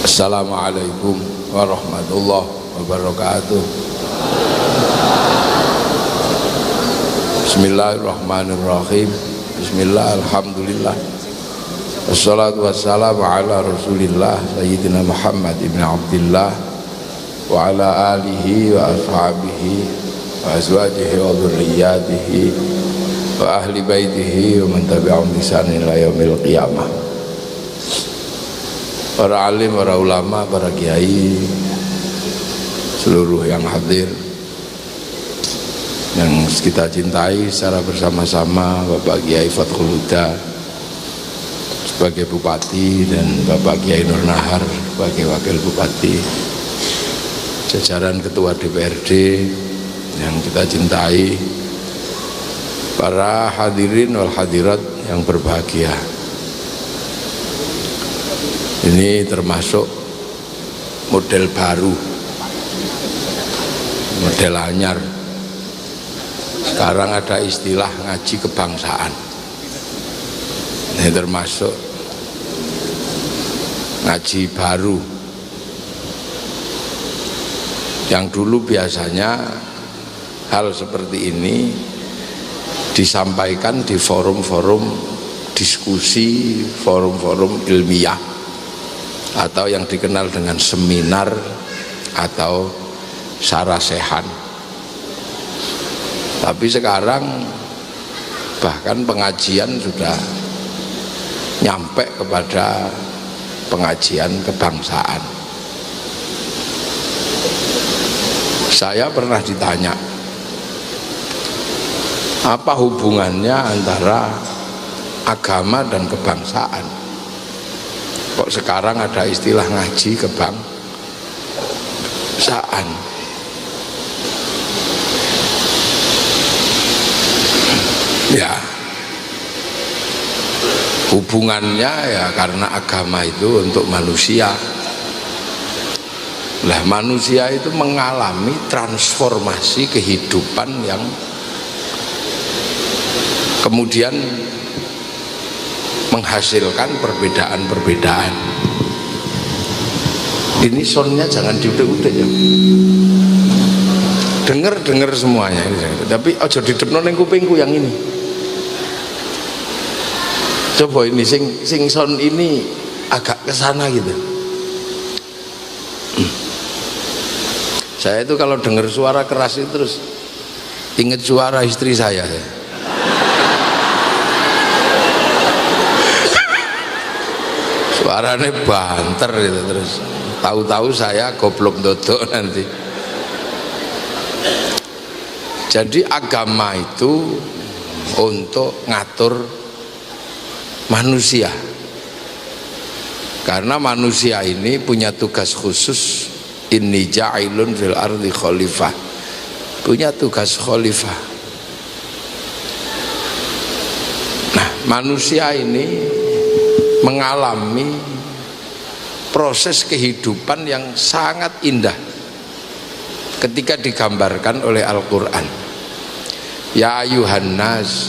Assalamualaikum warahmatullahi wabarakatuh. Bismillahirrahmanirrahim. Bismillah, alhamdulillah. Wassalatu wassalamu ala rasulillah Sayyidina Muhammad ibn Abdillah wa ala alihi wa ashabihi wa azwajihi wa dhurriyyatihi wa ahli baitihi wa man tabi'ahum bi ihsan ila yaumil qiyamah. Para alim, para ulama, para kiai, seluruh yang hadir, yang kita cintai secara bersama-sama, Bapak Kiai Fathul Huda sebagai Bupati dan Bapak Kiai Nur Nahar sebagai Wakil Bupati, jajaran Ketua DPRD yang kita cintai, para hadirin wal hadirat yang berbahagia. Ini termasuk model baru, model anyar. Sekarang ada istilah ngaji kebangsaan. Ini termasuk ngaji baru. Yang dulu biasanya hal seperti ini disampaikan di forum-forum diskusi, forum-forum ilmiah, atau yang dikenal dengan seminar atau sarasehan. Tapi sekarang bahkan pengajian sudah nyampe kepada pengajian kebangsaan. Saya pernah ditanya, apa hubungannya antara agama dan kebangsaan? Kok sekarang ada istilah ngaji kebangsaan? Ya, hubungannya ya karena agama itu untuk manusia. Lah manusia itu mengalami transformasi kehidupan yang kemudian menghasilkan perbedaan-perbedaan. Ini soundnya jangan diutek-utek ya. Dengar semuanya ini, tapi ojo didepno ning kupingku yang ini. Coba ini sing sound ini agak kesana gitu. Saya itu kalau dengar suara keras itu terus ingat suara istri saya. Suaranya banter gitu, terus tahu-tahu saya goblok dodok nanti. Jadi agama itu untuk ngatur manusia, karena manusia ini punya tugas khusus. Inni ja'ilun fil ardi khalifah, punya tugas khalifah. Nah, manusia ini mengalami proses kehidupan yang sangat indah ketika digambarkan oleh Al-Quran. Ya ayuhan nas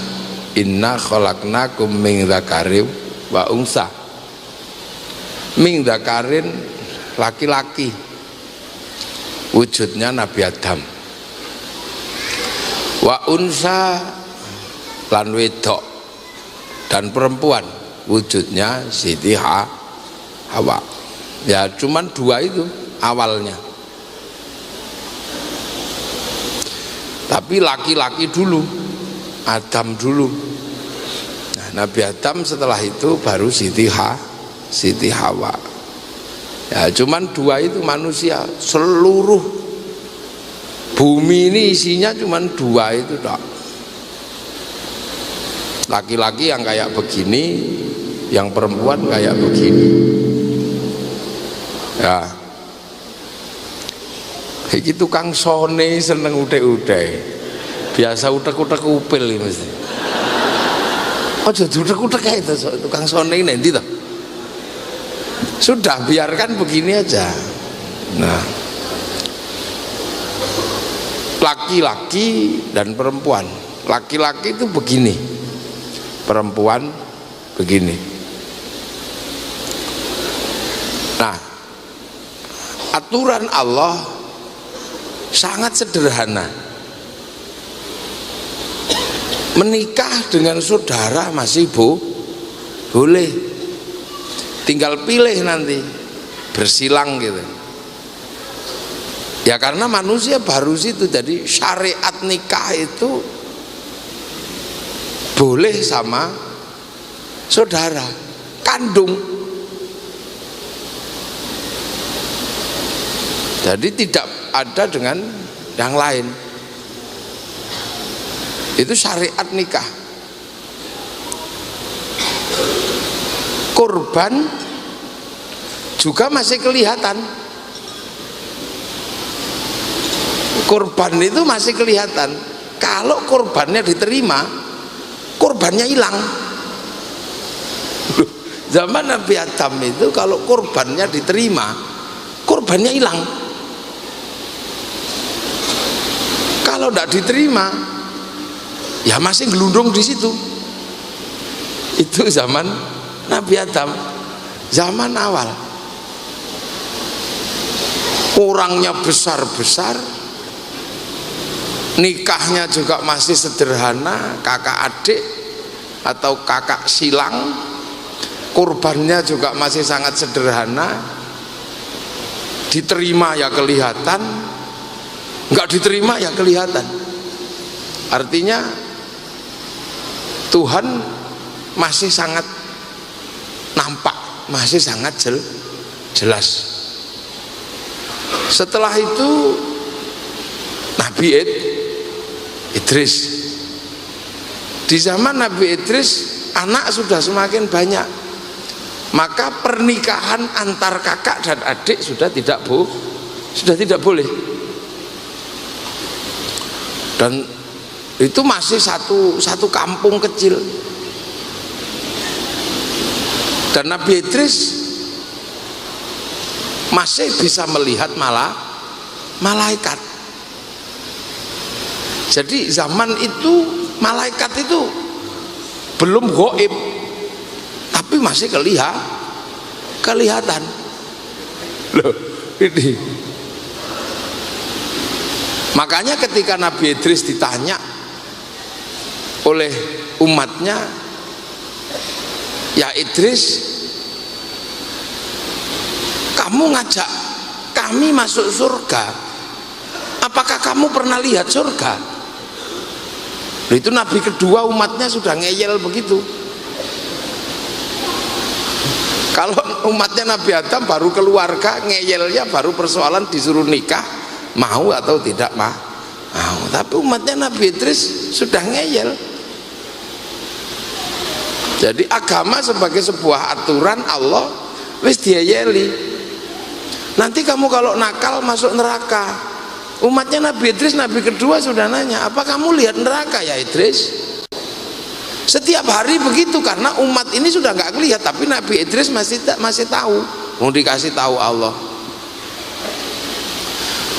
inna khalaqnakum min dzakarin wa unsa. Min dzakarin laki-laki, wujudnya Nabi Adam. Wa unsa lan wedok, dan perempuan, wujudnya Siti Hawa. Ya cuman dua itu awalnya. Tapi laki-laki dulu, Adam dulu. Nah, Nabi Adam setelah itu baru Siti Hawa. Ya cuman dua itu manusia. Seluruh bumi ini isinya cuman dua itu tak. Laki-laki yang kayak begini, yang perempuan kayak begini. Ya, iki tukang sone seneng utek-utek, biasa utek-utek upil ini mesti. Ojo utek-utek kayak itu tukang sone ini nanti toh. Sudah biarkan begini aja. Nah, laki-laki dan perempuan. Laki-laki itu begini, perempuan begini. Nah, aturan Allah sangat sederhana. Menikah dengan saudara masih boleh, tinggal pilih nanti bersilang gitu ya, karena manusia baru situ. Jadi syariat nikah itu boleh sama saudara kandung, jadi tidak ada dengan yang lain. Itu syariat nikah. Kurban juga masih kelihatan. Kurban itu masih kelihatan. Kalau kurbannya diterima, kurbannya hilang. Zaman Nabi Adam itu kalau kurbannya diterima, kurbannya hilang. Kalau tidak diterima, ya masih gelundung di situ. Itu zaman Nabi Adam, zaman awal. Orangnya besar-besar, nikahnya juga masih sederhana, kakak adik atau kakak silang. Kurbannya juga masih sangat sederhana, diterima ya kelihatan, nggak diterima ya kelihatan. Artinya Tuhan masih sangat nampak, masih sangat jelas. Setelah itu Nabi Idris. Di zaman Nabi Idris anak sudah semakin banyak, maka pernikahan antar kakak dan adik sudah tidak boleh. Dan itu masih satu kampung kecil. Dan Nabi Idris masih bisa melihat malaikat. Jadi zaman itu malaikat itu belum gaib, tapi masih kelihatan. Loh, ini. Makanya ketika Nabi Idris ditanya oleh umatnya, ya Idris, kamu ngajak kami masuk surga, apakah kamu pernah lihat surga? Itu Nabi kedua umatnya sudah ngeyel begitu. Kalau umatnya Nabi Adam baru keluarga, ngeyelnya baru persoalan disuruh nikah, mau atau tidak mau. Tapi umatnya Nabi Idris sudah ngeyel. Jadi agama sebagai sebuah aturan Allah wis diayeli. Nanti kamu kalau nakal masuk neraka. Umatnya Nabi Idris, Nabi kedua sudah nanya, apa kamu lihat neraka ya Idris? Setiap hari begitu, karena umat ini sudah nggak lihat, tapi Nabi Idris masih tahu, mau dikasih tahu Allah.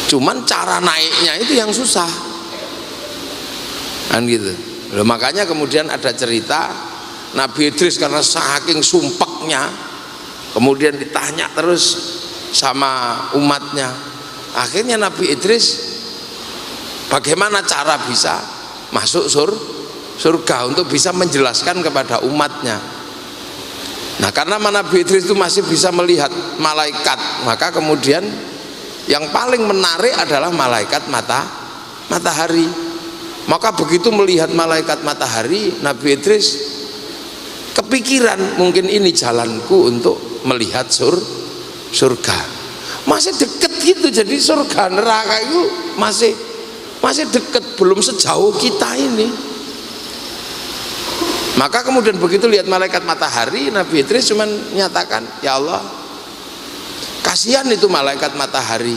Cuman cara naiknya itu yang susah, kan gitu. Loh, makanya kemudian ada cerita Nabi Idris karena saking sumpeknya, kemudian ditanya terus sama umatnya. Akhirnya Nabi Idris bagaimana cara bisa masuk surga untuk bisa menjelaskan kepada umatnya. Nah, karena Nabi Idris itu masih bisa melihat malaikat, maka kemudian yang paling menarik adalah malaikat matahari. Maka begitu melihat malaikat matahari, Nabi Idris kepikiran, mungkin ini jalanku untuk melihat surga. Masih deket gitu, jadi surga neraka itu masih deket, belum sejauh kita ini. Maka kemudian begitu lihat malaikat matahari, Nabi Idris cuma nyatakan, ya Allah, kasihan itu malaikat matahari,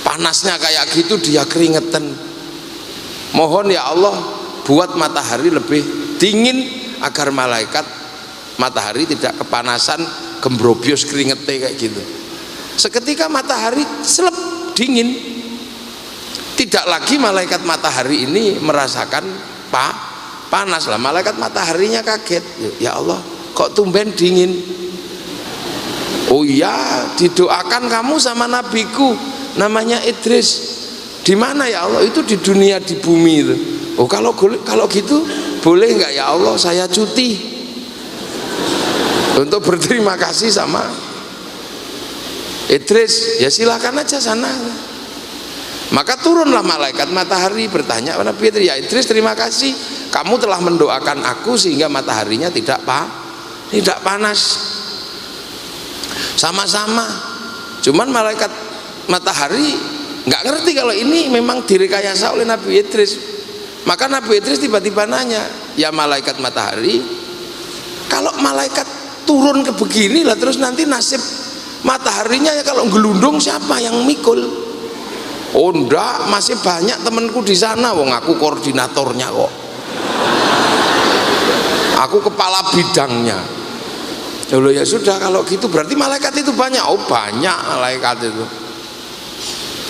panasnya kayak gitu dia keringetan. Mohon ya Allah buat matahari lebih dingin agar malaikat matahari tidak kepanasan gembrobios keringetnya kayak gitu. Seketika matahari selep dingin, tidak lagi malaikat matahari ini merasakan panas lah. Malaikat mataharinya kaget, ya Allah kok tumben dingin. Oh iya, didoakan kamu sama nabiku namanya Idris. Di mana ya Allah? Itu di dunia, di bumi itu. Oh kalau gitu boleh nggak ya Allah saya cuti untuk berterima kasih sama Idris? Ya silakan aja sana. Maka turunlah malaikat matahari bertanya kepada Nabi Idris, ya Idris terima kasih kamu telah mendoakan aku sehingga mataharinya tidak panas. Sama-sama. Cuman malaikat matahari nggak ngerti kalau ini memang direkayasa oleh Nabi Idris. Maka Nabi Idris tiba-tiba nanya, ya malaikat matahari, kalau malaikat turun ke begini lah terus nanti nasib mataharinya ya kalau gelundung siapa yang mikul? Oh enggak, masih banyak temanku di sana, wong aku koordinatornya kok, aku kepala bidangnya. Loh ya sudah kalau gitu berarti malaikat itu banyak. Oh banyak malaikat itu.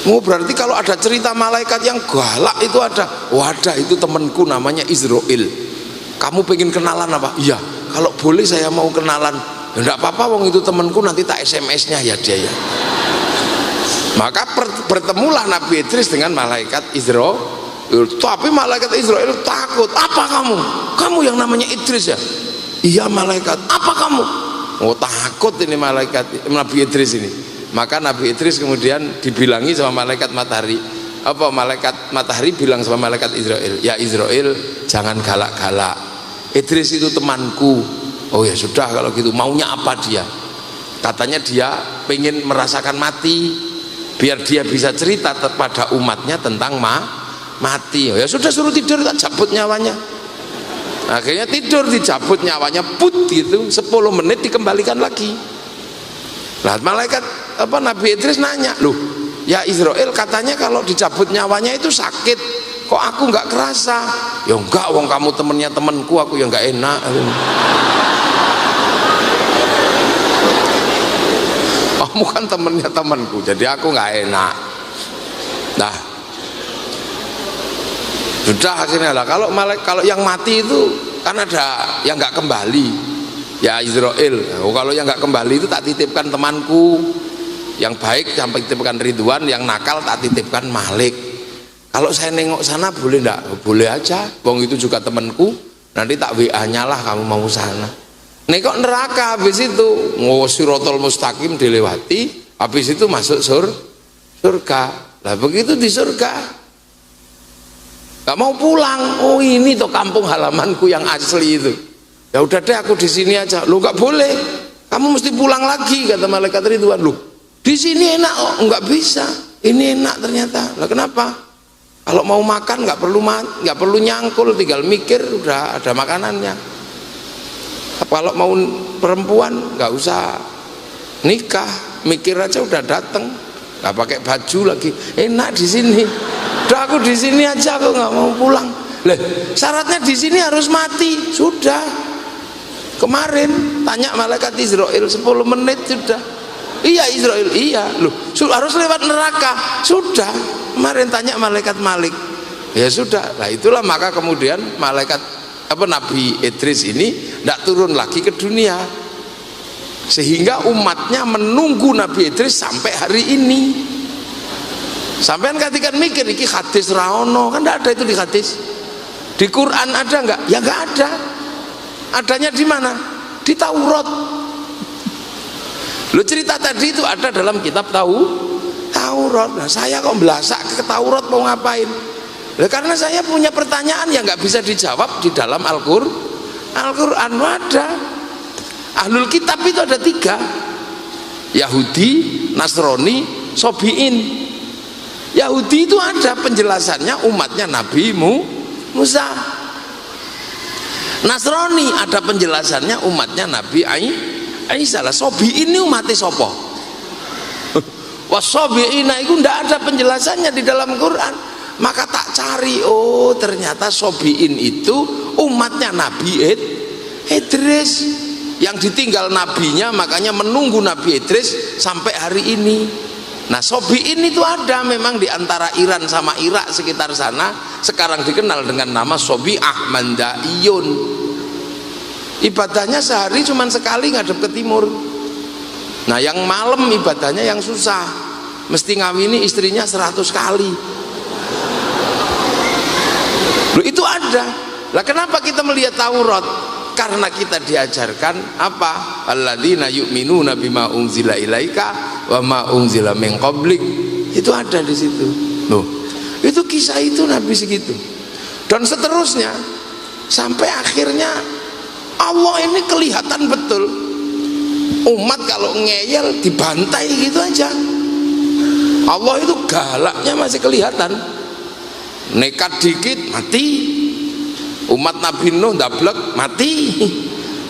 Oh berarti kalau ada cerita malaikat yang galak itu ada. Oh ada, itu temanku namanya Israel. Kamu pengen kenalan apa? Iya, kalau boleh saya mau kenalan. Ya enggak apa-apa, wong itu temanku, nanti tak SMS-nya ya dia ya. Maka bertemulah Nabi Idris dengan malaikat Israel. Tapi malaikat Israel takut. Apa kamu? Kamu yang namanya Idris ya? Iya malaikat. Apa kamu? Oh takut ini malaikat Nabi Idris ini. Maka Nabi Idris kemudian dibilangi sama malaikat matahari. Apa malaikat matahari bilang sama malaikat Israel, ya Israel jangan galak-galak, Idris itu temanku. Oh ya sudah kalau gitu, maunya apa dia? Katanya dia pengen merasakan mati biar dia bisa cerita kepada umatnya tentang mati. Oh ya sudah, suruh tidur, tak cabut nyawanya. Akhirnya tidur, dicabut nyawanya, put gitu, 10 menit dikembalikan lagi. Nah malaikat Nabi Idris nanya, loh ya Israel katanya kalau dicabut nyawanya itu sakit, kok aku nggak kerasa? Ya enggak, wong kamu temennya temanku, aku yang nggak enak. Kamu kan temennya temanku, jadi aku nggak enak. Nah sudah akhirnya lah, kalau yang mati itu kan ada yang nggak kembali, ya Israel. Oh, kalau yang nggak kembali itu tak titipkan temanku yang baik, sampai titipkan Ridwan, yang nakal tak titipkan Malik. Kalau saya nengok sana boleh enggak? Boleh aja, wong itu juga temanku, nanti tak WA-nya lah kamu mau sana. Nengok neraka, habis itu Siratal Mustaqim dilewati, habis itu masuk surga. Lah begitu di surga nggak mau pulang. Oh ini tuh kampung halamanku yang asli itu. Ya udah deh aku di sini aja. Lu nggak boleh, kamu mesti pulang lagi, kata malaikat Ridwan. Lu di sini enak kok. Nggak bisa, ini enak ternyata. Lah kenapa? Kalau mau makan nggak perlu nyangkul, tinggal mikir udah ada makanannya. Kalau mau perempuan nggak usah nikah, mikir aja udah dateng, nggak pakai baju lagi, enak di sini. Udah aku di sini aja, aku nggak mau pulang. Syaratnya di sini harus mati. Sudah kemarin tanya malaikat Israel 10 menit sudah. Iya Israel, iya loh, harus lewat neraka. Sudah kemarin tanya malaikat Malik. Ya sudah, lah itulah maka kemudian malaikat Nabi Idris ini tidak turun lagi ke dunia, sehingga umatnya menunggu Nabi Idris sampai hari ini. Sampean ketika mikir iki hadis raono, kan tidak ada itu di hadis. Di Quran ada enggak? Ya enggak ada. Adanya di mana? Di Taurat. Lo cerita tadi itu ada dalam kitab Taurat. Nah saya kok belasak ke Taurat mau ngapain? Karena saya punya pertanyaan yang nggak bisa dijawab di dalam Al-Quran. Ada Ahlul Kitab itu ada 3, Yahudi, Nasrani, Sobiin. Yahudi itu ada penjelasannya umatnya Nabi Musa. Nasrani ada penjelasannya umatnya Nabi Isa. Sobiin ini umatnya sopo? Wasobiina itu tidak ada penjelasannya di dalam Quran. Maka tak cari, oh ternyata Sobiin itu umatnya Nabi Idris yang ditinggal nabinya, makanya menunggu Nabi Idris sampai hari ini. Nah Sobiin itu ada memang di antara Iran sama Irak sekitar sana, sekarang dikenal dengan nama Sobi'ah Mandaiyun. Ibadahnya sehari cuma sekali ngadep ke timur. Nah yang malam ibadahnya yang susah, mesti ngawini istrinya 100 kali. Loh, itu ada. Lah kenapa kita melihat Taurat? Karena kita diajarkan apa? Alladzina yu'minuna bima unzila ilaika wa ma unzila min qablik. Itu ada di situ. Loh, itu kisah itu Nabi segitu. Dan seterusnya sampai akhirnya Allah ini kelihatan betul. Umat kalau ngeyel dibantai gitu aja. Allah itu galaknya masih kelihatan. Nekat dikit mati. Umat Nabi Nuh ndablek mati.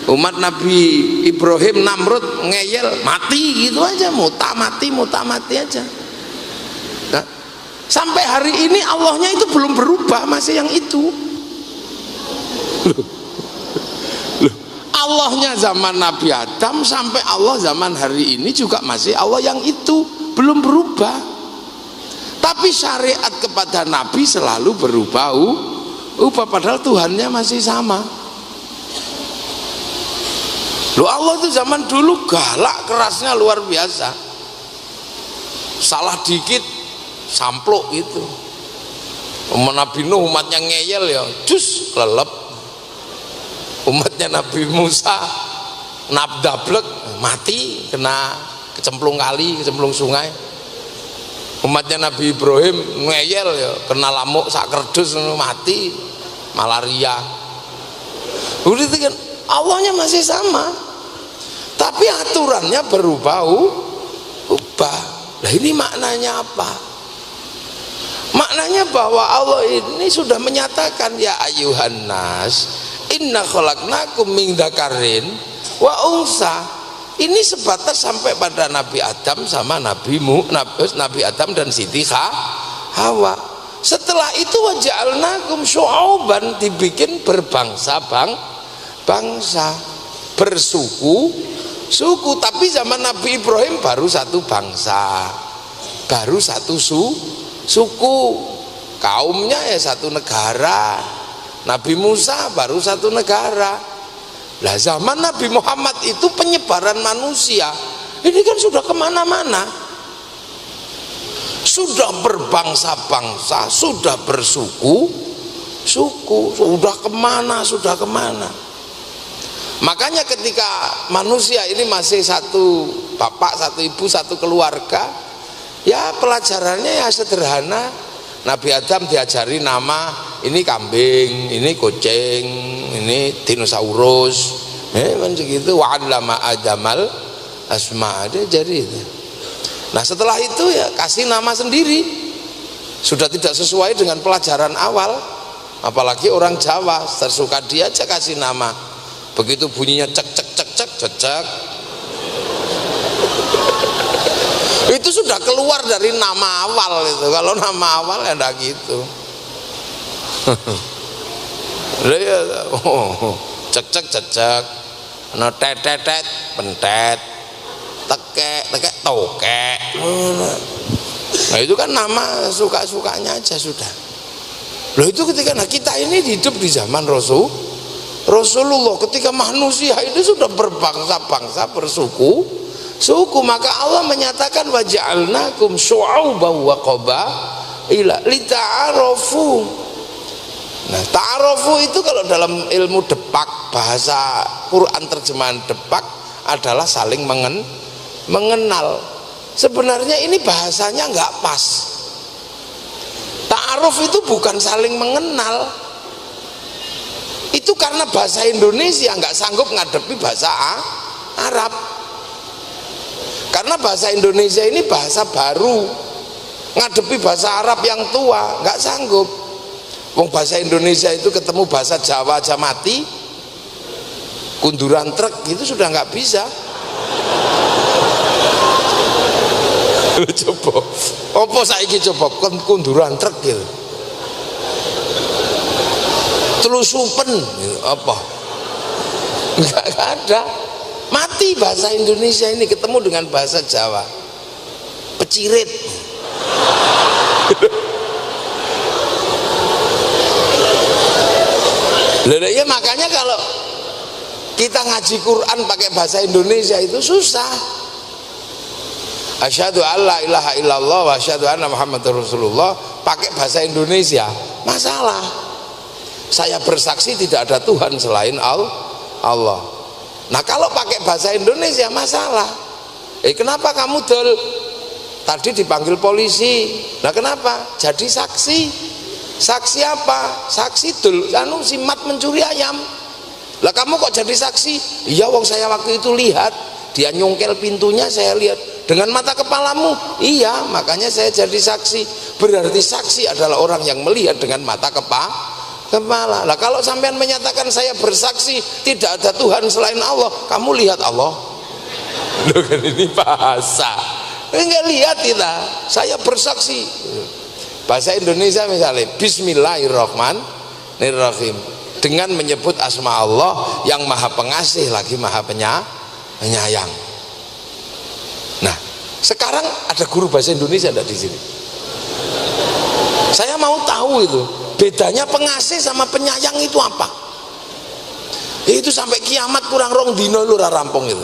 Umat Nabi Ibrahim Namrud ngeyel mati gitu aja, muta mati aja. Nah, sampai hari ini Allahnya itu belum berubah, masih yang itu. Loh, Allahnya zaman Nabi Adam sampai Allah zaman hari ini juga masih Allah yang itu, belum berubah. Tapi syariat kepada Nabi selalu berubah. Padahal Tuhannya masih sama. Loh, Allah itu zaman dulu galak, kerasnya luar biasa. Salah dikit sampluk gitu. Nabi Nuh umatnya ngeyel ya jus lelep. Umatnya Nabi Musa nabdablek mati, kena kecemplung kali, kecemplung sungai. Umatnya Nabi Ibrahim ngeyel ya kena lamuk sak kerdus mati, malaria. Udah itu kan Allahnya masih sama, tapi aturannya berubah. Nah ini maknanya apa? Maknanya bahwa Allah ini sudah menyatakan ya ayuhan nas inna khalaqnakum min dzakarin wa unsa. Ini sebatas sampai pada Nabi Adam sama Nabi Adam dan Siti Hawa. Setelah itu waja'alnakum syu'uban, dibikin berbangsa-bangsa, bersuku. Tapi zaman Nabi Ibrahim baru satu bangsa, baru satu suku, kaumnya ya satu negara. Nabi Musa baru satu negara. Lah zaman Nabi Muhammad itu penyebaran manusia ini kan sudah kemana-mana, sudah berbangsa-bangsa, sudah bersuku, sudah kemana. Makanya ketika manusia ini masih satu bapak, satu ibu, satu keluarga, ya pelajarannya ya sederhana. Nabi Adam diajari nama, ini kambing, ini kucing, ini dinosaurus, macam gitu. Wa'allama Adamal asma, dia jadi itu. Nah setelah itu ya kasih nama sendiri, sudah tidak sesuai dengan pelajaran awal. Apalagi orang Jawa, tersuka dia aja kasih nama. Begitu bunyinya cek itu sudah keluar dari nama awal itu. Kalau nama awal ya enggak gitu. Cek, no tetet pentet, tekek tokek. Nah itu kan nama suka-sukanya aja sudah. Loh itu ketika kita ini hidup di zaman Rasulullah, ketika manusia itu sudah berbangsa-bangsa, bersuku, maka Allah menyatakan waja'alnakum syu'uban wa qabaila lita'arafu. Nah, ta'arafu itu kalau dalam ilmu depak, bahasa Quran terjemahan depak adalah saling mengenal. Sebenarnya ini bahasanya enggak pas. Ta'aruf itu bukan saling mengenal. Itu karena bahasa Indonesia enggak sanggup ngadepi bahasa Arab. Karena bahasa Indonesia ini bahasa baru, ngadepi bahasa Arab yang tua nggak sanggup. Wong bahasa Indonesia itu ketemu bahasa Jawa aja mati, kunduran truk itu sudah nggak bisa. Coba, apa saiki coba kunduran truk gitu, telusupen apa? Nggak ada. Mati bahasa Indonesia ini ketemu dengan bahasa Jawa, pecirit. Ya makanya kalau kita ngaji Quran pakai bahasa Indonesia itu susah. asyhadu alla ilaha illallah wa asyhadu anna muhammadar rasulullah pakai bahasa Indonesia, masalah. Saya bersaksi tidak ada Tuhan selain Allah. Nah kalau pakai bahasa Indonesia masalah. Kenapa kamu dol? Tadi dipanggil polisi. Nah kenapa? Jadi saksi. Saksi apa? Saksi dol simat mencuri ayam. Lah kamu kok jadi saksi? Iya wong saya waktu itu lihat dia nyongkel pintunya, saya lihat dengan mata kepalamu. Iya, makanya saya jadi saksi. Berarti saksi adalah orang yang melihat dengan mata kepala. Lah kalau sampean menyatakan saya bersaksi tidak ada Tuhan selain Allah, kamu lihat Allah. Loh kan ini bahasa. Enggak lihat kita. Saya bersaksi. Bahasa Indonesia misalnya Bismillahirrahmanirrahim, dengan menyebut asma Allah yang maha pengasih lagi maha penyayang. Nah, sekarang ada guru bahasa Indonesia ada di sini. Saya mau tahu itu bedanya pengasih sama penyayang itu apa? Itu sampai kiamat kurang rong dino lu rampung itu.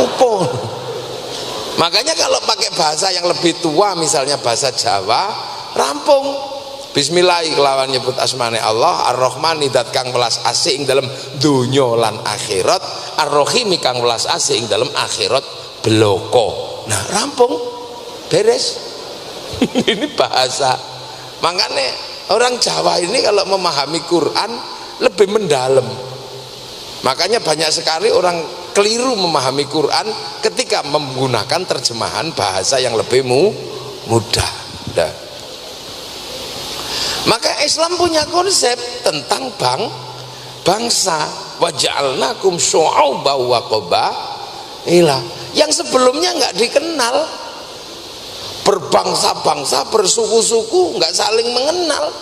Opo. Makanya kalau pakai bahasa yang lebih tua misalnya bahasa Jawa rampung. Bismillah kelawan nyebut asmane Allah, Ar-Rahman idat kang welas asih ing dalam dunya lan akhirat, Ar-Rahim kang welas asih ing dalam akhirat bloko. Nah, rampung. Beres. Ini bahasa. Makanya orang Jawa ini kalau memahami Quran lebih mendalam. Makanya banyak sekali orang keliru memahami Quran ketika menggunakan terjemahan bahasa yang lebih mudah. Nah. Maka Islam punya konsep tentang bangsa, waja'alnakum syu'uban wa qabailah, yang sebelumnya nggak dikenal, berbangsa-bangsa, bersuku-suku, nggak saling mengenal.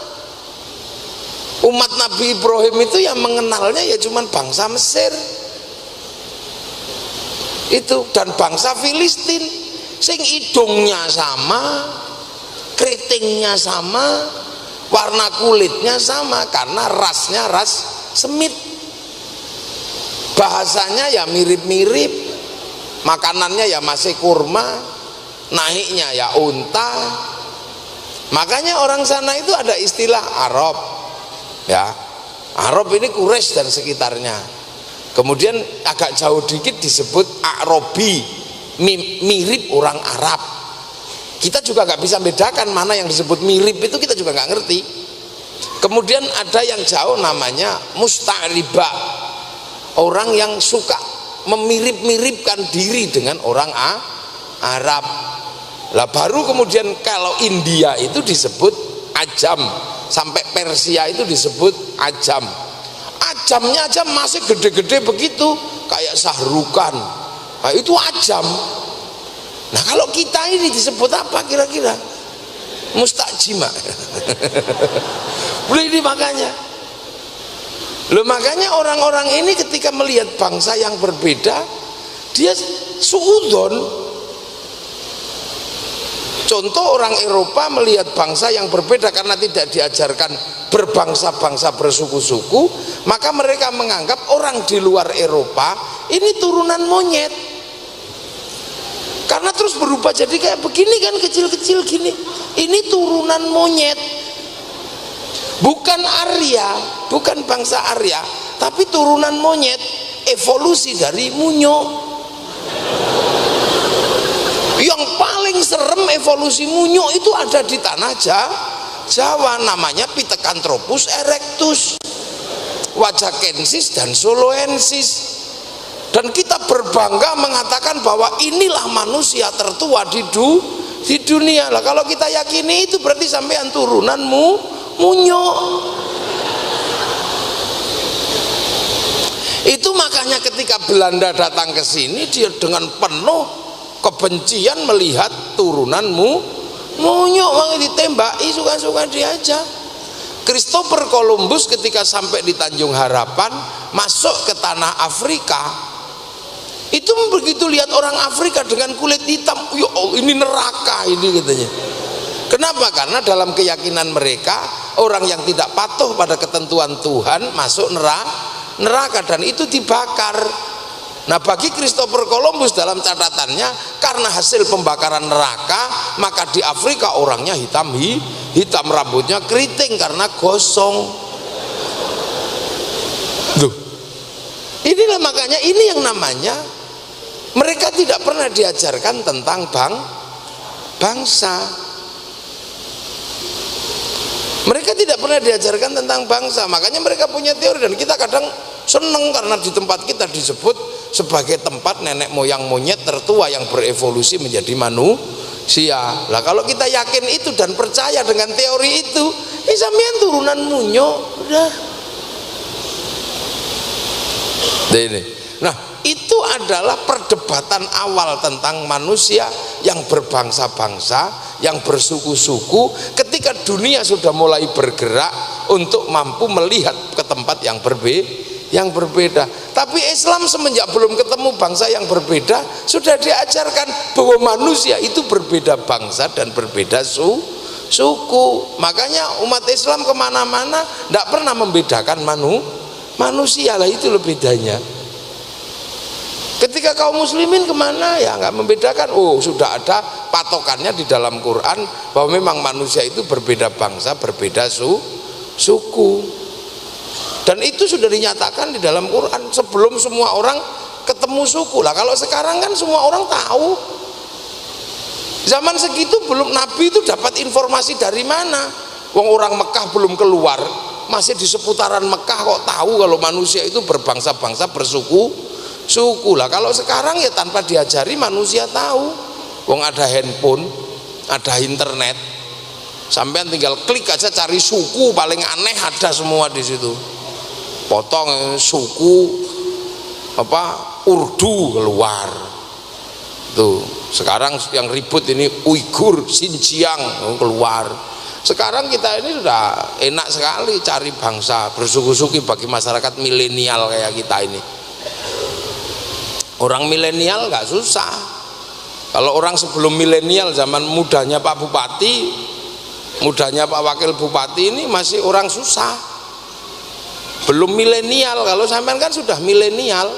Umat Nabi Ibrahim itu yang mengenalnya ya cuman bangsa Mesir itu dan bangsa Filistin, sing hidungnya sama, keritingnya sama, warna kulitnya sama, karena rasnya ras Semit. Bahasanya ya mirip-mirip, makanannya ya masih kurma, naiknya ya unta. Makanya orang sana itu ada istilah Arab, ya. Arab ini Quraisy dan sekitarnya. Kemudian agak jauh dikit disebut Arabi, mirip orang Arab. Kita juga nggak bisa bedakan mana yang disebut mirip, itu kita juga nggak ngerti. Kemudian ada yang jauh namanya musta'riba, orang yang suka memirip-miripkan diri dengan orang Arab. Lah baru kemudian kalau India itu disebut Ajam, sampai Persia itu disebut Ajam. Ajamnya aja masih gede-gede begitu, kayak Sahrukan. Nah, itu Ajam. Nah kalau kita ini disebut apa kira-kira? Mustajima. Boleh ini makanya. Loh, makanya orang-orang ini ketika melihat bangsa yang berbeda, dia suudzon. Contoh orang Eropa melihat bangsa yang berbeda karena tidak diajarkan berbangsa-bangsa bersuku-suku, maka mereka menganggap orang di luar Eropa ini turunan monyet. Karena terus berubah jadi kayak begini kan, kecil-kecil gini. Ini turunan monyet. Bukan Arya, bukan bangsa Arya, tapi turunan monyet, evolusi dari munyo. Yang paling serem evolusi munyo itu ada di tanah Jawa, namanya Pithecanthropus erectus, Wajakensis dan Soloensis. Dan kita berbangga mengatakan bahwa inilah manusia tertua di dunia. Lah kalau kita yakini itu berarti sampean turunanmu munyo. Itu makanya ketika Belanda datang ke sini, dia dengan penuh kebencian melihat turunanmu munyo, wong ditembaki suka-suka dia aja. Christopher Columbus ketika sampai di Tanjung Harapan, masuk ke tanah Afrika, itu begitu lihat orang Afrika dengan kulit hitam, ya Allah, ini neraka ini katanya. Kenapa? Karena dalam keyakinan mereka orang yang tidak patuh pada ketentuan Tuhan masuk neraka, dan itu dibakar. Nah, bagi Christopher Columbus dalam catatannya, karena hasil pembakaran neraka, maka di Afrika orangnya hitam rambutnya keriting karena gosong. Duh. Inilah makanya ini yang namanya mereka tidak pernah diajarkan tentang bangsa. Mereka tidak pernah diajarkan tentang bangsa, makanya mereka punya teori dan kita kadang seneng karena di tempat kita disebut sebagai tempat nenek moyang monyet tertua yang berevolusi menjadi manusia. Lah kalau kita yakin itu dan percaya dengan teori itu, sampean turunan munyo udah. Ini. Nah, itu adalah perdebatan awal tentang manusia yang berbangsa-bangsa, yang bersuku-suku, ketika dunia sudah mulai bergerak untuk mampu melihat ke tempat yang berbeda. Tapi Islam semenjak belum ketemu bangsa yang berbeda sudah diajarkan bahwa manusia itu berbeda bangsa dan berbeda suku. Makanya umat Islam kemana-mana tidak pernah membedakan manusia, lah itu lebih bedanya. Ketika kaum muslimin kemana ya nggak membedakan. Oh, sudah ada patokannya di dalam Quran bahwa memang manusia itu berbeda bangsa, berbeda suku. Dan itu sudah dinyatakan di dalam Quran sebelum semua orang ketemu suku. Lah kalau sekarang kan semua orang tahu. Zaman segitu belum, Nabi itu dapat informasi dari mana? Wong orang Mekah belum keluar, masih di seputaran Mekah kok tahu kalau manusia itu berbangsa-bangsa, bersuku. Lah kalau sekarang ya tanpa diajari manusia tahu. Wong ada handphone, ada internet. Sampean tinggal klik aja cari suku paling aneh ada semua di situ. Potong suku Urdu keluar. Tuh, sekarang yang ribut ini Uighur, Xinjiang keluar. Sekarang kita ini sudah enak sekali cari bangsa bersuku-suku bagi masyarakat milenial kayak kita ini. Orang milenial nggak susah. Kalau orang sebelum milenial, zaman mudanya Pak Bupati, mudanya Pak Wakil Bupati ini masih orang susah. Belum milenial, kalau sampean kan sudah milenial.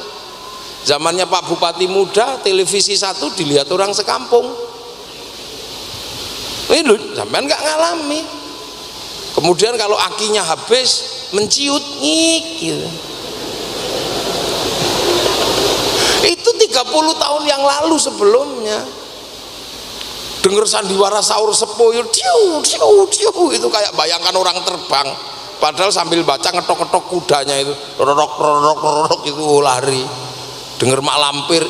Zamannya Pak Bupati muda, televisi satu dilihat orang sekampung. Ini loh, sampean nggak ngalami. Kemudian kalau akinya habis, menciut ngik gitu. Itu 30 tahun yang lalu sebelumnya. Dengar sandiwara sahur sepoyo, itu kayak bayangkan orang terbang. Padahal sambil baca ngetok-ngetok kudanya itu, rorok itu lari. Dengar mak lampir,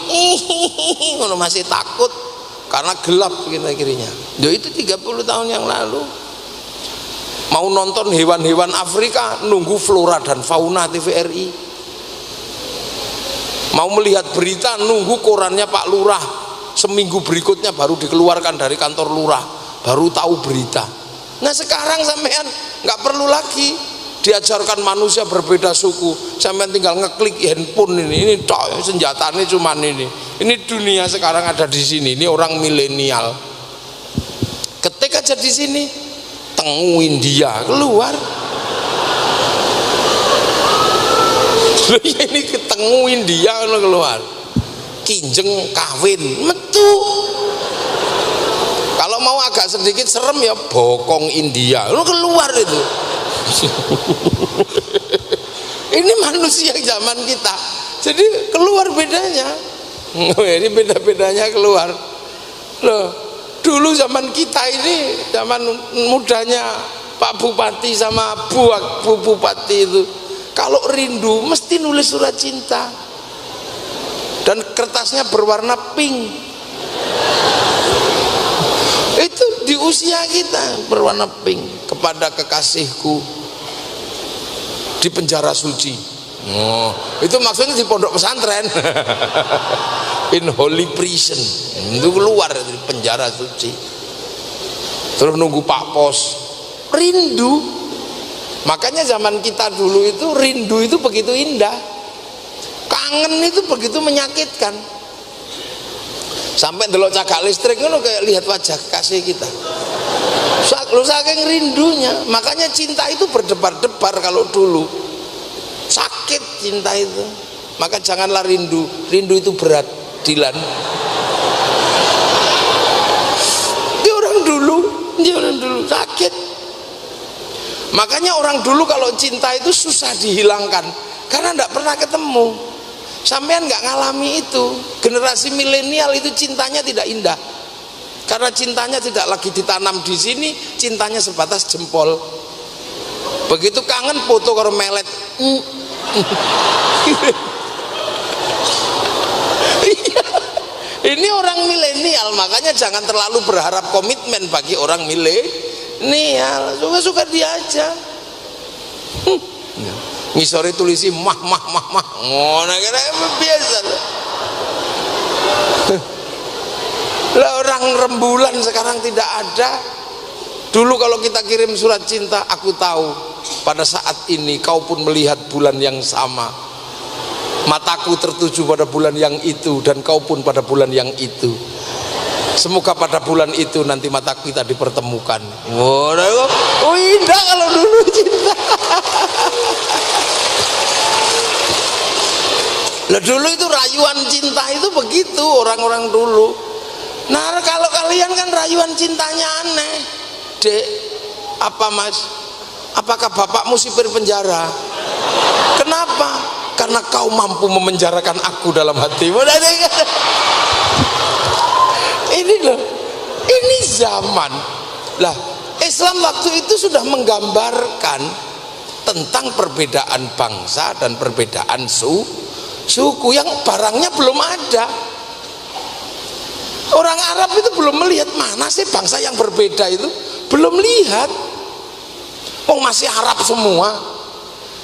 masih takut karena gelap kira-kiranya. Itu 30 tahun yang lalu. Mau nonton hewan-hewan Afrika nunggu Flora dan Fauna TVRI. Mau melihat berita nunggu korannya Pak Lurah, seminggu berikutnya baru dikeluarkan dari kantor lurah, baru tahu berita. Nah sekarang sampean nggak perlu lagi diajarkan manusia berbeda suku, sampean tinggal ngeklik handphone ini senjatanya cuman ini dunia sekarang ada di sini. Ini orang milenial ketik aja di sini, tengu India keluar. Ini ketenguin dia keluar, kinjeng kawin metu. Kalau mau agak sedikit serem ya bokong India lu keluar itu. Ini manusia zaman kita, jadi keluar bedanya. Ini beda-bedanya keluar loh. Dulu zaman kita ini, zaman mudanya Pak Bupati sama Bu Bupati itu, kalau rindu mesti nulis surat cinta dan kertasnya berwarna pink. Itu di usia kita berwarna pink, kepada kekasihku di penjara suci. Oh, itu maksudnya di pondok pesantren. In holy prison, itu keluar dari penjara suci. Terus nunggu Pak Pos, rindu. Makanya zaman kita dulu itu rindu itu begitu indah, kangen itu begitu menyakitkan. Sampai delok cagak listrik itu kayak lihat wajah kasih kita. Lu saking rindunya, makanya cinta itu berdebar-debar kalau dulu. Sakit cinta itu. Maka janganlah rindu itu berat, Dilan. Dia orang dulu sakit. Makanya orang dulu kalau cinta itu susah dihilangkan karena tidak pernah ketemu. Sampean nggak ngalami itu. Generasi milenial itu cintanya tidak indah karena cintanya tidak lagi ditanam di sini, cintanya sebatas jempol. Begitu kangen foto karo melet. Ini orang milenial, makanya jangan terlalu berharap komitmen bagi orang milenial. Suka-suka dia aja. Ngisore tulisi mah. Ngono kira biasa. Lah orang rembulan sekarang tidak ada. Dulu kalau kita kirim surat cinta, aku tahu pada saat ini kau pun melihat bulan yang sama. Mataku tertuju pada bulan yang itu dan kau pun pada bulan yang itu. Semoga pada bulan itu nanti mata kita dipertemukan. Oh indah kalau dulu cinta. Lah dulu itu rayuan cinta itu begitu orang-orang dulu. Nah kalau kalian kan rayuan cintanya aneh. Dek, apa mas? Apakah bapakmu sipir penjara? Kenapa? Karena kau mampu memenjarakan aku dalam hatimu. Ini loh, ini zaman. Lah, Islam waktu itu sudah menggambarkan tentang perbedaan bangsa dan perbedaan suku yang barangnya belum ada. Orang Arab itu belum melihat mana sih bangsa yang berbeda itu, belum lihat. Oh masih Arab semua.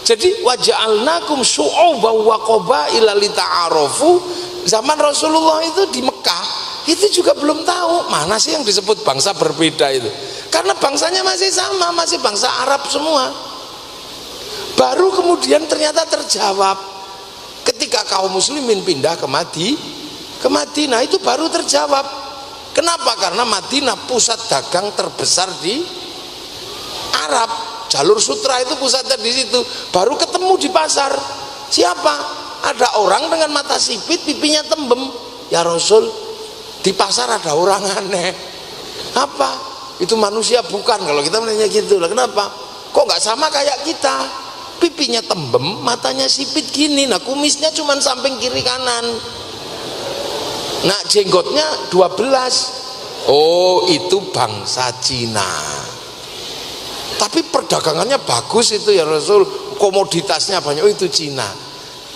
Jadi waja'alnakum syu'uban wa qabaila lita'arafu. Zaman Rasulullah itu di Mekah itu juga belum tahu mana sih yang disebut bangsa berbeda itu. Karena bangsanya masih sama, masih bangsa Arab semua. Baru kemudian ternyata terjawab ketika kaum muslimin pindah ke Madinah, itu baru terjawab. Kenapa? Karena Madinah pusat dagang terbesar di Arab. Jalur sutra itu pusatnya di situ. Baru ketemu di pasar. Siapa? Ada orang dengan mata sipit, pipinya tembem. Ya Rasul, di pasar ada orang aneh. Apa? Itu manusia bukan? Kalau kita menanya gitu lah. Kenapa? Kok nggak sama kayak kita? Pipinya tembem, matanya sipit gini. Nah kumisnya cuma samping kiri kanan. Nah jenggotnya 12. Oh itu bangsa Cina. Tapi perdagangannya bagus itu ya Rasul, komoditasnya banyak. Oh itu Cina.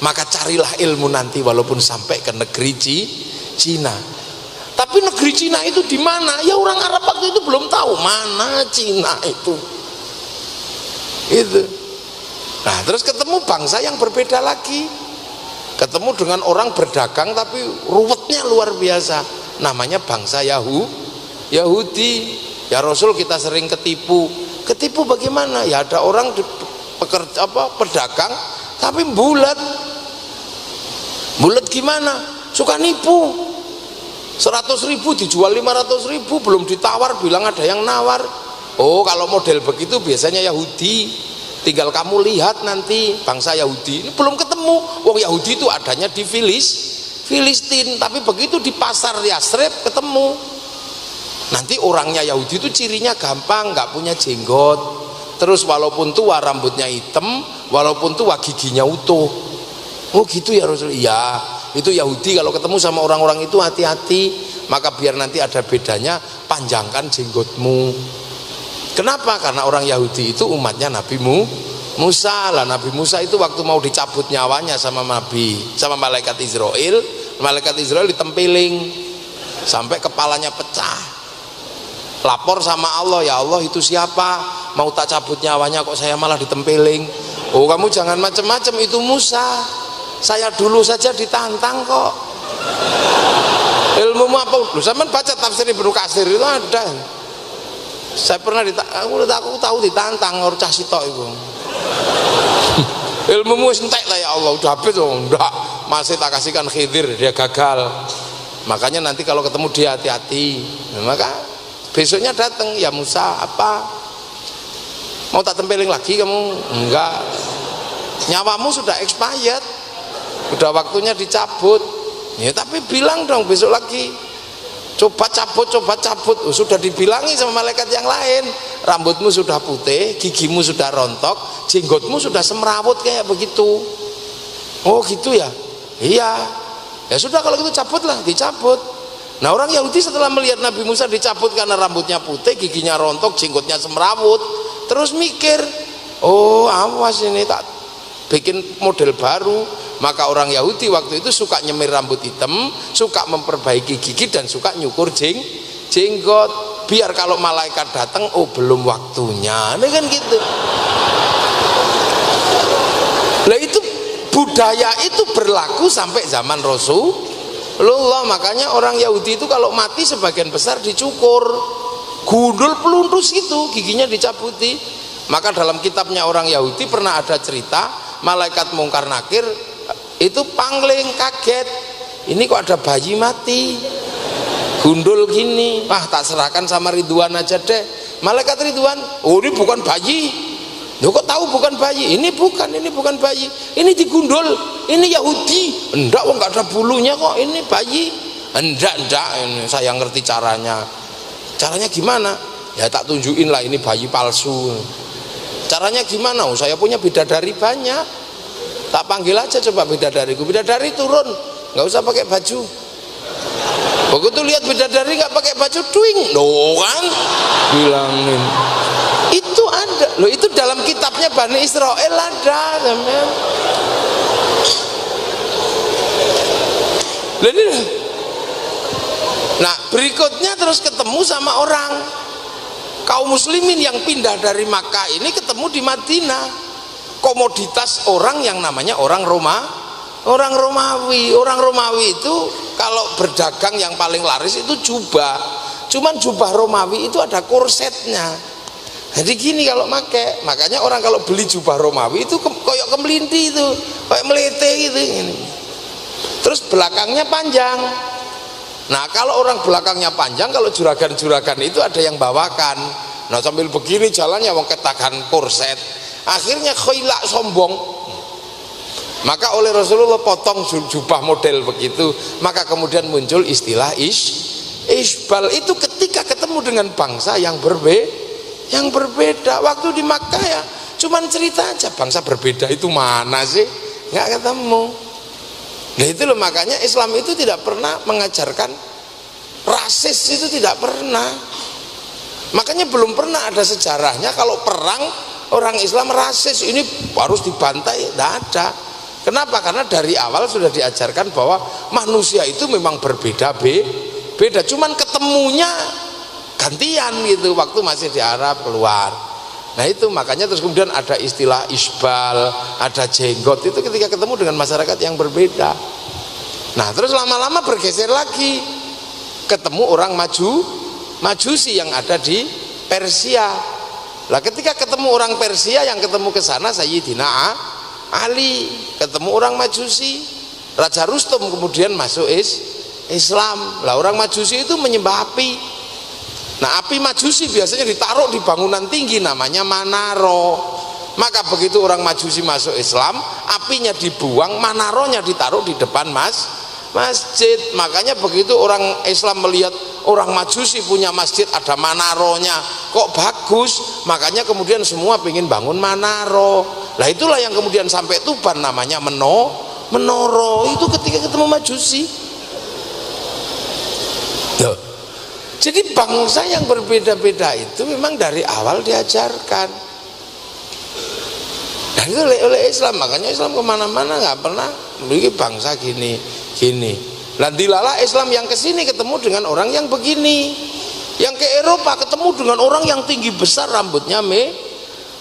Maka carilah ilmu nanti walaupun sampai ke negeri Cina. Tapi negeri Cina itu di mana? Ya orang Arab waktu itu belum tahu mana Cina itu. Itu. Nah terus ketemu bangsa yang berbeda lagi. Ketemu dengan orang berdagang tapi ruwetnya luar biasa. Namanya bangsa Yahudi. Ya Rasul kita sering ketipu. Ketipu bagaimana? Ya ada orang pedagang tapi bulat gimana? Suka nipu. 100.000 dijual 500.000, belum ditawar bilang ada yang nawar. Oh kalau model begitu biasanya Yahudi. Tinggal kamu lihat nanti bangsa Yahudi ini belum ketemu. Wong Yahudi itu adanya di Filistin, tapi begitu di pasar Yasrib ketemu. Nanti orangnya Yahudi itu cirinya gampang, nggak punya jenggot, terus walaupun tua rambutnya hitam, walaupun tua giginya utuh. Oh gitu ya Rasul. Iya itu Yahudi. Kalau ketemu sama orang-orang itu hati-hati, maka biar nanti ada bedanya, panjangkan jenggotmu. Kenapa? Karena orang Yahudi itu umatnya Nabi Musa. Lah Nabi Musa itu waktu mau dicabut nyawanya sama malaikat Israel ditempeling sampai kepalanya pecah. Lapor sama Allah, ya Allah itu siapa? Mau tak cabut nyawanya kok saya malah ditempeling. Oh kamu jangan macam-macam, itu Musa. Saya dulu saja ditantang kok. Ilmumu apa? Lu sama baca tafsir Ibnu Katsir itu ada. Saya pernah aku tahu ditantang orang cah sitok itu. Ilmumu entek lah ya Allah, udah habis dong. Enggak, masih tak kasihkan Khidir, dia gagal. Makanya nanti kalau ketemu dia hati-hati. Maka besoknya datang, ya Musa apa? Mau tak tempeling lagi kamu? Enggak. Nyawamu sudah expired. udah waktunya dicabut. Ya tapi bilang dong besok lagi, coba cabut. Oh, sudah dibilangi sama malaikat yang lain, rambutmu sudah putih, gigimu sudah rontok, jenggotmu sudah semrawut kayak begitu. Oh gitu ya, iya. Ya sudah kalau gitu cabutlah, dicabut. Nah orang Yahudi setelah melihat Nabi Musa dicabut karena rambutnya putih, giginya rontok, jenggotnya semrawut, terus mikir, oh awas ini tak bikin model baru. Maka orang Yahudi waktu itu suka nyemir rambut hitam, suka memperbaiki gigi, dan suka nyukur jenggot, biar kalau malaikat datang, oh belum waktunya. Ini kan gitu. Lah itu budaya itu berlaku sampai zaman Rasulullah. Makanya orang Yahudi itu kalau mati sebagian besar dicukur, gundul peluntus itu, giginya dicabuti. Maka dalam kitabnya orang Yahudi pernah ada cerita malaikat mungkar nakir itu pangling, kaget, ini kok ada bayi mati gundul gini. Wah tak serahkan sama Ridwan aja deh. Malaikat Ridwan, oh ini bukan bayi. Loh kok tahu bukan bayi? Ini bukan bayi, ini digundul, ini Yahudi. Enggak, kok nggak ada bulunya kok, ini bayi. Enggak, ini saya ngerti caranya gimana? Ya tak tunjukin lah, ini bayi palsu. Caranya gimana? Oh saya punya bidadari banyak, tak panggil aja coba bidadariku. Bidadari turun, nggak usah pakai baju. Begitu lihat bidadari nggak pakai baju, twing, loh kan, bilangin. Itu ada, loh itu dalam kitabnya Bani Israel ada, teman. Nah berikutnya terus ketemu sama orang kaum muslimin yang pindah dari Makkah ini, ketemu di Madinah. Komoditas orang yang namanya orang Romawi. Orang Romawi itu kalau berdagang yang paling laris itu jubah. Cuman jubah Romawi itu ada korsetnya. Jadi gini kalau make, makanya orang kalau beli jubah Romawi itu koyok kemelinti itu, kayak melete gitu. Terus belakangnya panjang. Nah kalau orang belakangnya panjang, kalau juragan-juragan itu ada yang bawakan. Nah sambil begini jalannya wong ketakan korset. Akhirnya khilak, sombong. Maka oleh Rasulullah potong jubah model begitu. Maka kemudian muncul istilah isbal. Itu ketika ketemu dengan bangsa yang berbeda. Waktu di Makkah ya cuman cerita aja, bangsa berbeda itu mana sih, nggak ketemu. Nah itu loh, makanya Islam itu tidak pernah mengajarkan rasis, itu tidak pernah. Makanya belum pernah ada sejarahnya kalau perang orang Islam rasis, ini harus dibantai, tidak ada. Kenapa? Karena dari awal sudah diajarkan bahwa manusia itu memang beda, cuman ketemunya gantian gitu waktu masih di Arab keluar. Nah itu makanya terus kemudian ada istilah isbal, ada jenggot, itu ketika ketemu dengan masyarakat yang berbeda. Nah terus lama-lama bergeser lagi, ketemu orang Majusi yang ada di Persia. Lah ketika ketemu orang Persia, yang ketemu ke sana Sayyidina Ali, ketemu orang Majusi, Raja Rustum kemudian masuk Islam. Lah orang Majusi itu menyembah api. Nah api Majusi biasanya ditaruh di bangunan tinggi namanya Manaro. Maka begitu orang Majusi masuk Islam, apinya dibuang, Manaronya ditaruh di depan masjid. Makanya begitu orang Islam melihat orang Majusi punya masjid ada Manaronya, kok bagus, makanya kemudian semua ingin bangun Manaro. Lah itulah yang kemudian sampai Tuban namanya Menoro, itu ketika ketemu Majusi. Tuh. Jadi bangsa yang berbeda-beda itu memang dari awal diajarkan. Dan itu oleh Islam, makanya Islam kemana-mana nggak pernah memiliki bangsa gini. Lantilala Islam yang kesini ketemu dengan orang yang begini, yang ke Eropa ketemu dengan orang yang tinggi besar rambutnya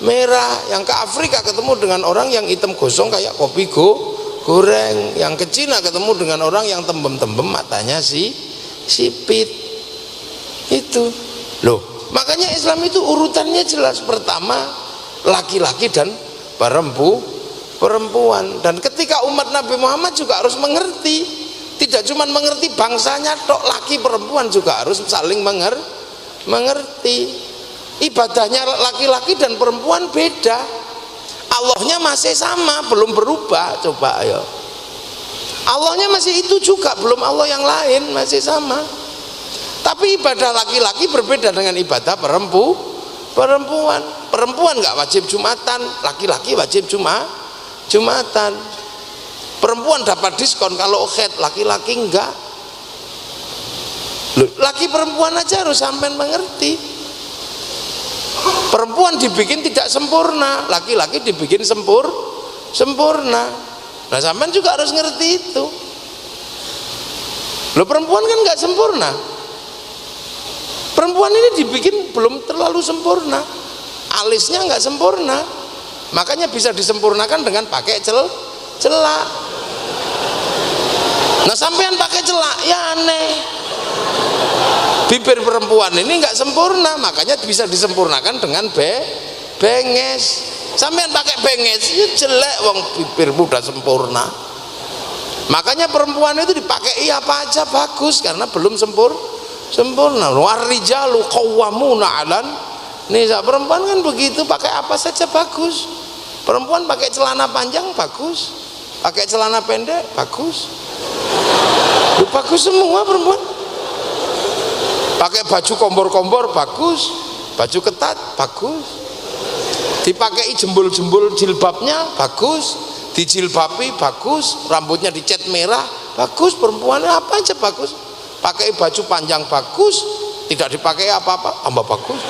merah, yang ke Afrika ketemu dengan orang yang hitam gosong kayak kopi goreng, yang ke Cina ketemu dengan orang yang tembem-tembem matanya sipit. Itu loh, makanya Islam itu urutannya jelas, pertama laki-laki dan perempuan. Dan ketika umat Nabi Muhammad juga harus mengerti, tidak cuma mengerti bangsanya tok, laki perempuan juga harus saling mengerti. Ibadahnya laki-laki dan perempuan beda, Allahnya masih sama, belum berubah. Coba ayo, Allahnya masih itu juga, belum Allah yang lain, masih sama. Tapi ibadah laki-laki berbeda dengan ibadah perempuan. Perempuan nggak wajib Jumatan, laki-laki wajib Jumatan. Perempuan dapat diskon kalau haid, laki-laki enggak. Laki perempuan aja harus sampai mengerti. Perempuan dibikin tidak sempurna, laki-laki dibikin sempurna. Nah, sampean juga harus ngerti itu. Loh, perempuan kan nggak sempurna. Perempuan ini dibikin belum terlalu sempurna. Alisnya nggak sempurna. Makanya bisa disempurnakan dengan pakai celak. Nah, sampean pakai celak, ya aneh. Bibir perempuan ini nggak sempurna, makanya bisa disempurnakan dengan benges. Sampean pakai benges, ya jelek, wong bibirmu udah sempurna. Makanya perempuan itu dipakai apa aja bagus karena belum sempurna. War-rijalu qawwamuna 'alan nisa. Perempuan kan begitu, pakai apa saja bagus. Perempuan pakai celana panjang bagus, pakai celana pendek bagus. Bagus semua perempuan. Pakai baju kombor-kombor bagus, baju ketat bagus, dipakai jembul-jembul jilbabnya bagus, dijilbabi bagus, rambutnya dicat merah bagus. Perempuan apa aja bagus, pakai baju panjang bagus, tidak dipakai apa-apa tambah bagus.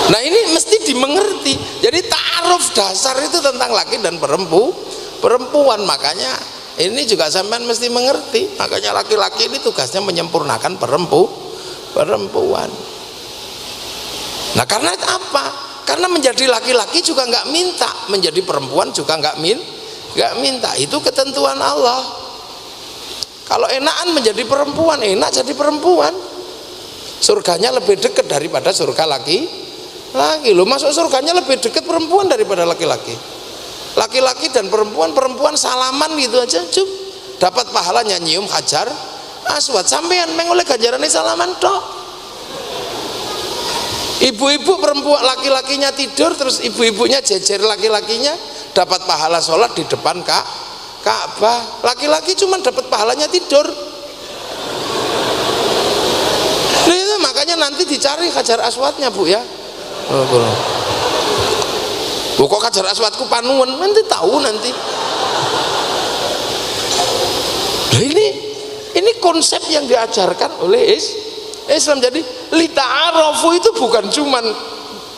Nah, ini mesti dimengerti. Jadi ta'aruf dasar itu tentang laki dan perempuan. Makanya ini juga sampean mesti mengerti. Makanya laki-laki ini tugasnya menyempurnakan perempuan. Nah, karena apa? Karena menjadi laki-laki juga nggak minta, menjadi perempuan juga nggak minta. Itu ketentuan Allah. Kalau enakan menjadi perempuan, enak jadi perempuan. Surganya lebih dekat daripada surga laki. Lo masuk surganya lebih dekat perempuan daripada laki-laki. Laki-laki dan perempuan salaman gitu aja, dapat pahalanya nyium hajar aswad. Sampean mengoleh ganjarannya salaman tok. Ibu-ibu perempuan laki-lakinya tidur, terus ibu-ibunya jejer laki-lakinya, dapat pahala sholat di depan Ka'bah. Laki-laki cuma dapat pahalanya tidur. Nah, itu makanya nanti dicari hajar aswadnya, Bu, ya. Kok hajar aswadku panuan, nanti tahu nanti. Nah, ini konsep yang diajarkan oleh Islam. Jadi lita'arafu itu bukan cuman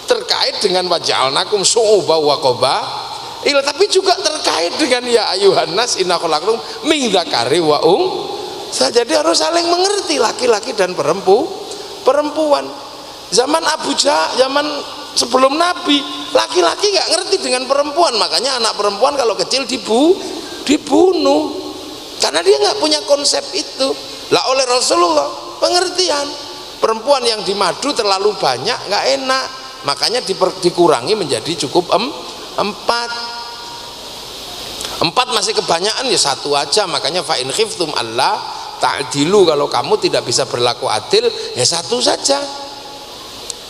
terkait dengan waja'alnakum syu'uban wa qabaila, tapi juga terkait dengan ya ayuhan nas inna khalaqnakum min dzakari wa unsa. Jadi harus saling mengerti laki-laki dan perempuan. Zaman Abu Jahal, zaman sebelum Nabi, laki-laki nggak ngerti dengan perempuan, makanya anak perempuan kalau kecil dibunuh karena dia nggak punya konsep itu. Lah oleh Rasulullah pengertian, perempuan yang dimadu terlalu banyak nggak enak, makanya dikurangi menjadi cukup 4 masih kebanyakan ya 1 aja. Makanya fa in khiftum alla ta'dilu, kalau kamu tidak bisa berlaku adil ya 1 saja.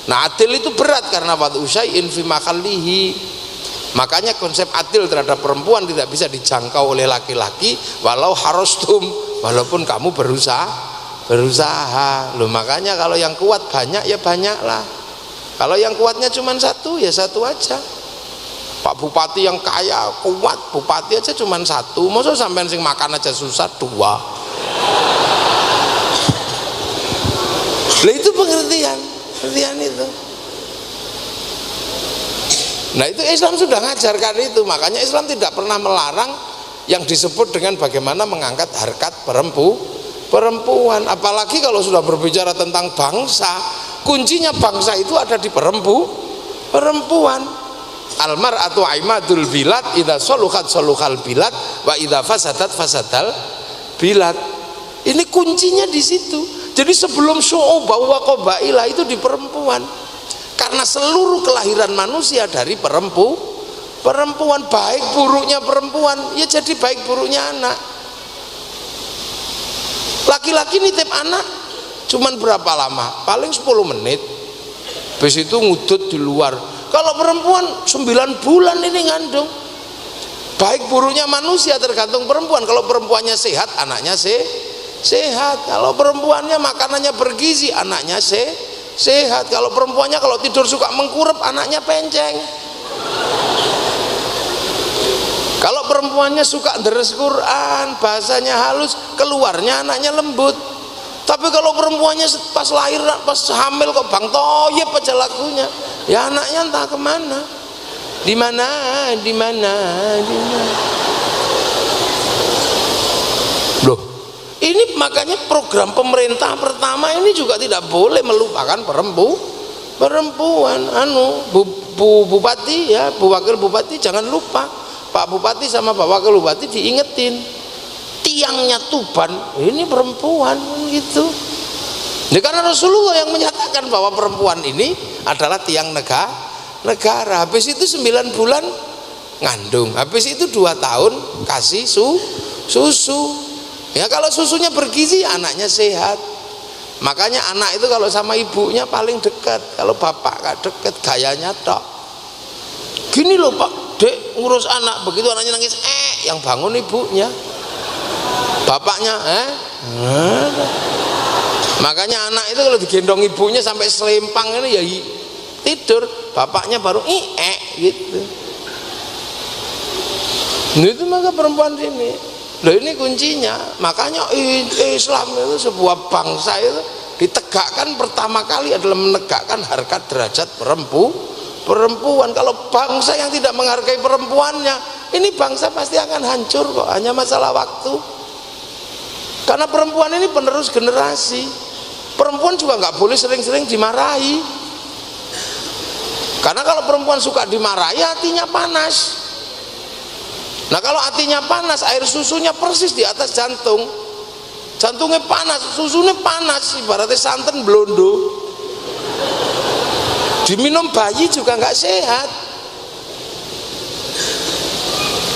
Nah, adil itu berat karena wadu syai'in fi mahallihi. Makanya konsep adil terhadap perempuan tidak bisa dijangkau oleh laki-laki walau harostum, walaupun kamu berusaha. Loh, makanya kalau yang kuat banyak ya banyaklah. Kalau yang kuatnya cuma 1 ya 1 aja. Pak Bupati yang kaya kuat, bupati aja cuma 1, masa sampean sing makan aja susah 2. Lah itu pengertian itu. Nah, itu Islam sudah ngajarkan itu. Makanya Islam tidak pernah melarang yang disebut dengan bagaimana mengangkat harkat perempuan. Apalagi kalau sudah berbicara tentang bangsa, kuncinya bangsa itu ada di perempuan. Almar'atu aimadul bilad, idza saluhat saluhal bilad, wa idza fasadat fasadal bilad. Ini kuncinya di situ. Jadi sebelum syu'ubah wa qabaila itu di perempuan. Karena seluruh kelahiran manusia dari perempuan, baik buruknya perempuan ya jadi baik buruknya anak. Laki-laki nitip anak cuman berapa lama? Paling 10 menit. Habis itu ngudut di luar. Kalau perempuan 9 bulan ini ngandung. Baik buruknya manusia tergantung perempuan. Kalau perempuannya sehat, anaknya sehat. Kalau perempuannya makanannya bergizi, anaknya sehat. Kalau perempuannya kalau tidur suka mengkurep, anaknya penceng. Kalau perempuannya suka deres Quran, bahasanya halus, keluarnya anaknya lembut. Tapi kalau perempuannya pas lahir, pas hamil kok bang toyib aja lagunya, ya anaknya entah kemana. Di mana. Loh, ini makanya program pemerintah pertama ini juga tidak boleh melupakan perempuan. Bu Bupati ya, Bu Wakil Bupati jangan lupa, Pak Bupati sama Pak Wakil Bupati diingetin, tiangnya Tuban ini perempuan gitu. Ya, karena Rasulullah yang menyatakan bahwa perempuan ini adalah tiang negara. Habis itu 9 bulan ngandung, habis itu 2 tahun kasih susu. Ya, kalau susunya bergizi anaknya sehat. Makanya anak itu kalau sama ibunya paling dekat, kalau bapak gak dekat gayanya tok. Gini loh Pak, Dek ngurus anak, begitu anaknya nangis yang bangun ibunya, bapaknya makanya anak itu kalau digendong ibunya sampai selempang ini ya tidur, bapaknya baru gitu. Nah, itu maka perempuan sini. Loh, ini kuncinya. Makanya Islam itu sebuah bangsa itu ditegakkan pertama kali adalah menegakkan harkat derajat perempuan. Kalau bangsa yang tidak menghargai perempuannya, ini bangsa pasti akan hancur kok, hanya masalah waktu. Karena perempuan ini penerus generasi. Perempuan juga nggak boleh sering-sering dimarahi. Karena kalau perempuan suka dimarahi, hatinya panas. Nah, kalau hatinya panas, air susunya persis di atas jantung. Jantungnya panas, susunya panas, ibaratnya santan blondo. Diminum bayi juga nggak sehat.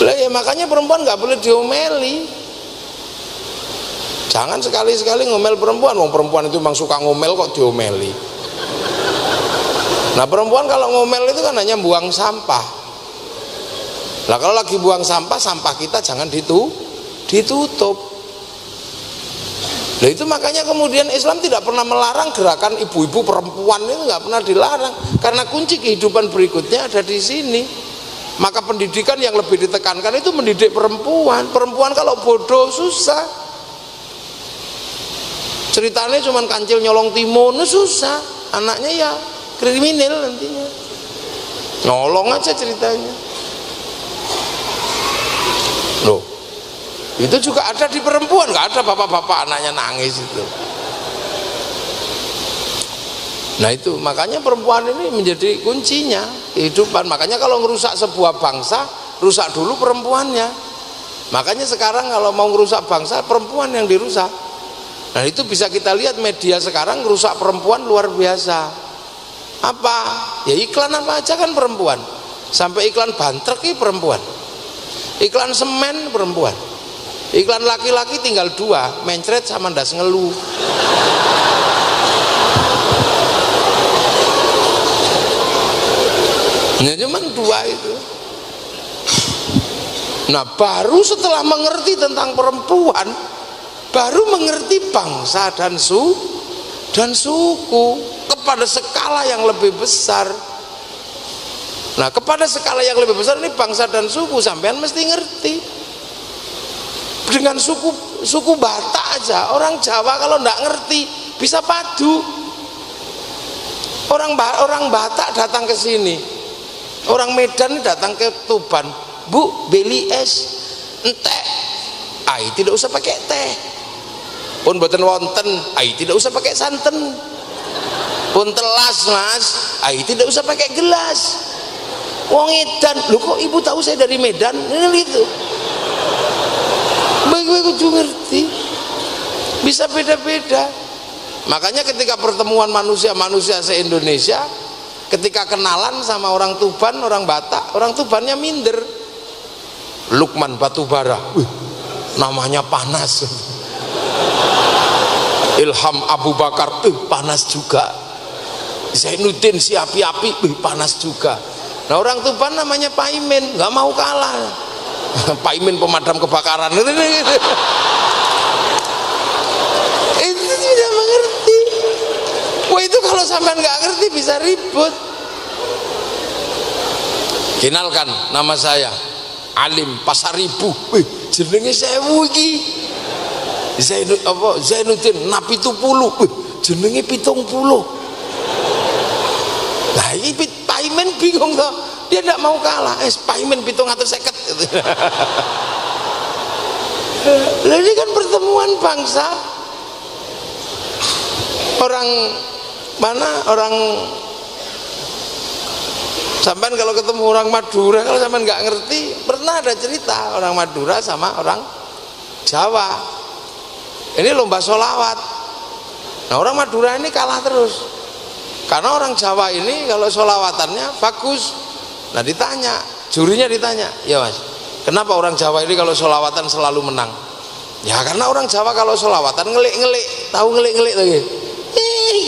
Lah ya, makanya perempuan nggak boleh diomeli. Jangan sekali-sekali ngomel perempuan. Wong perempuan itu memang suka ngomel kok diomeli. Nah, perempuan kalau ngomel itu kan hanya buang sampah. Nah, kalau lagi buang sampah, sampah kita jangan ditutup. Nah, itu makanya kemudian Islam tidak pernah melarang gerakan ibu-ibu perempuan, itu nggak pernah dilarang, karena kunci kehidupan berikutnya ada di sini. Maka pendidikan yang lebih ditekankan itu mendidik perempuan. Perempuan kalau bodoh susah. Ceritanya cuman kancil nyolong timun, susah. Anaknya ya kriminal nantinya, nolong aja ceritanya. Loh, itu juga ada di perempuan, nggak ada bapak-bapak anaknya nangis itu. Nah, itu makanya perempuan ini menjadi kuncinya kehidupan. Makanya kalau ngerusak sebuah bangsa, rusak dulu perempuannya. Makanya sekarang kalau mau ngerusak bangsa, perempuan yang dirusak. Nah, itu bisa kita lihat media sekarang ngerusak perempuan luar biasa. Apa? Ya iklan apa aja kan perempuan. Sampai iklan bantrek perempuan, iklan semen perempuan, iklan laki-laki tinggal 2, mencret sama ndas ngeluh. Ya cuman 2 itu. Nah, baru setelah mengerti tentang perempuan, baru mengerti bangsa dan suku kepada skala yang lebih besar. Nah, kepada skala yang lebih besar ini bangsa dan suku, sampean mesti ngerti. Dengan suku Batak aja, orang Jawa kalau nggak ngerti bisa padu. Orang Batak datang ke sini, orang Medan datang ke Tuban, Bu, beli es entek, tidak usah pakai teh. Pun boten wonten, tidak usah pakai santen. Pun telas Mas, tidak usah pakai gelas. Wong edan, lho kok ibu tahu saya dari Medan? Ini itu. Bagi-bagi ngerti. Bisa beda-beda. Makanya ketika pertemuan manusia se-Indonesia, ketika kenalan sama orang Tuban, orang Batak, orang Tubannya minder. Lukman Batubara, namanya panas. Ilham Abu Bakar, panas juga. Zainuddin si api-api, panas juga. Nah orang Tuban namanya Paimin, nggak mau kalah. Paimin pemadam kebakaran. Itu tidak mengerti. Wah itu kalau sampean nggak ngerti bisa ribut. Kenalkan, nama saya Alim Pasaribu. Jenenge sewu iki. Zainuddin napi 70. Jenenge 70. Nah ini Paimin bingung toh, dia tidak mau kalah. Paimin 750. Ini kan pertemuan bangsa. Orang mana, orang sampean kalau ketemu orang Madura, kalau sampean nggak ngerti, pernah ada cerita orang Madura sama orang Jawa. Ini lomba sholawat. Nah orang Madura ini kalah terus. Karena orang Jawa ini kalau sholawatannya bagus. Nah ditanya, jurinya ditanya, ya mas, kenapa orang Jawa ini kalau sholawatan selalu menang? Ya karena orang Jawa kalau sholawatan ngelik-ngelik, tahu ngelik-ngelik lagi,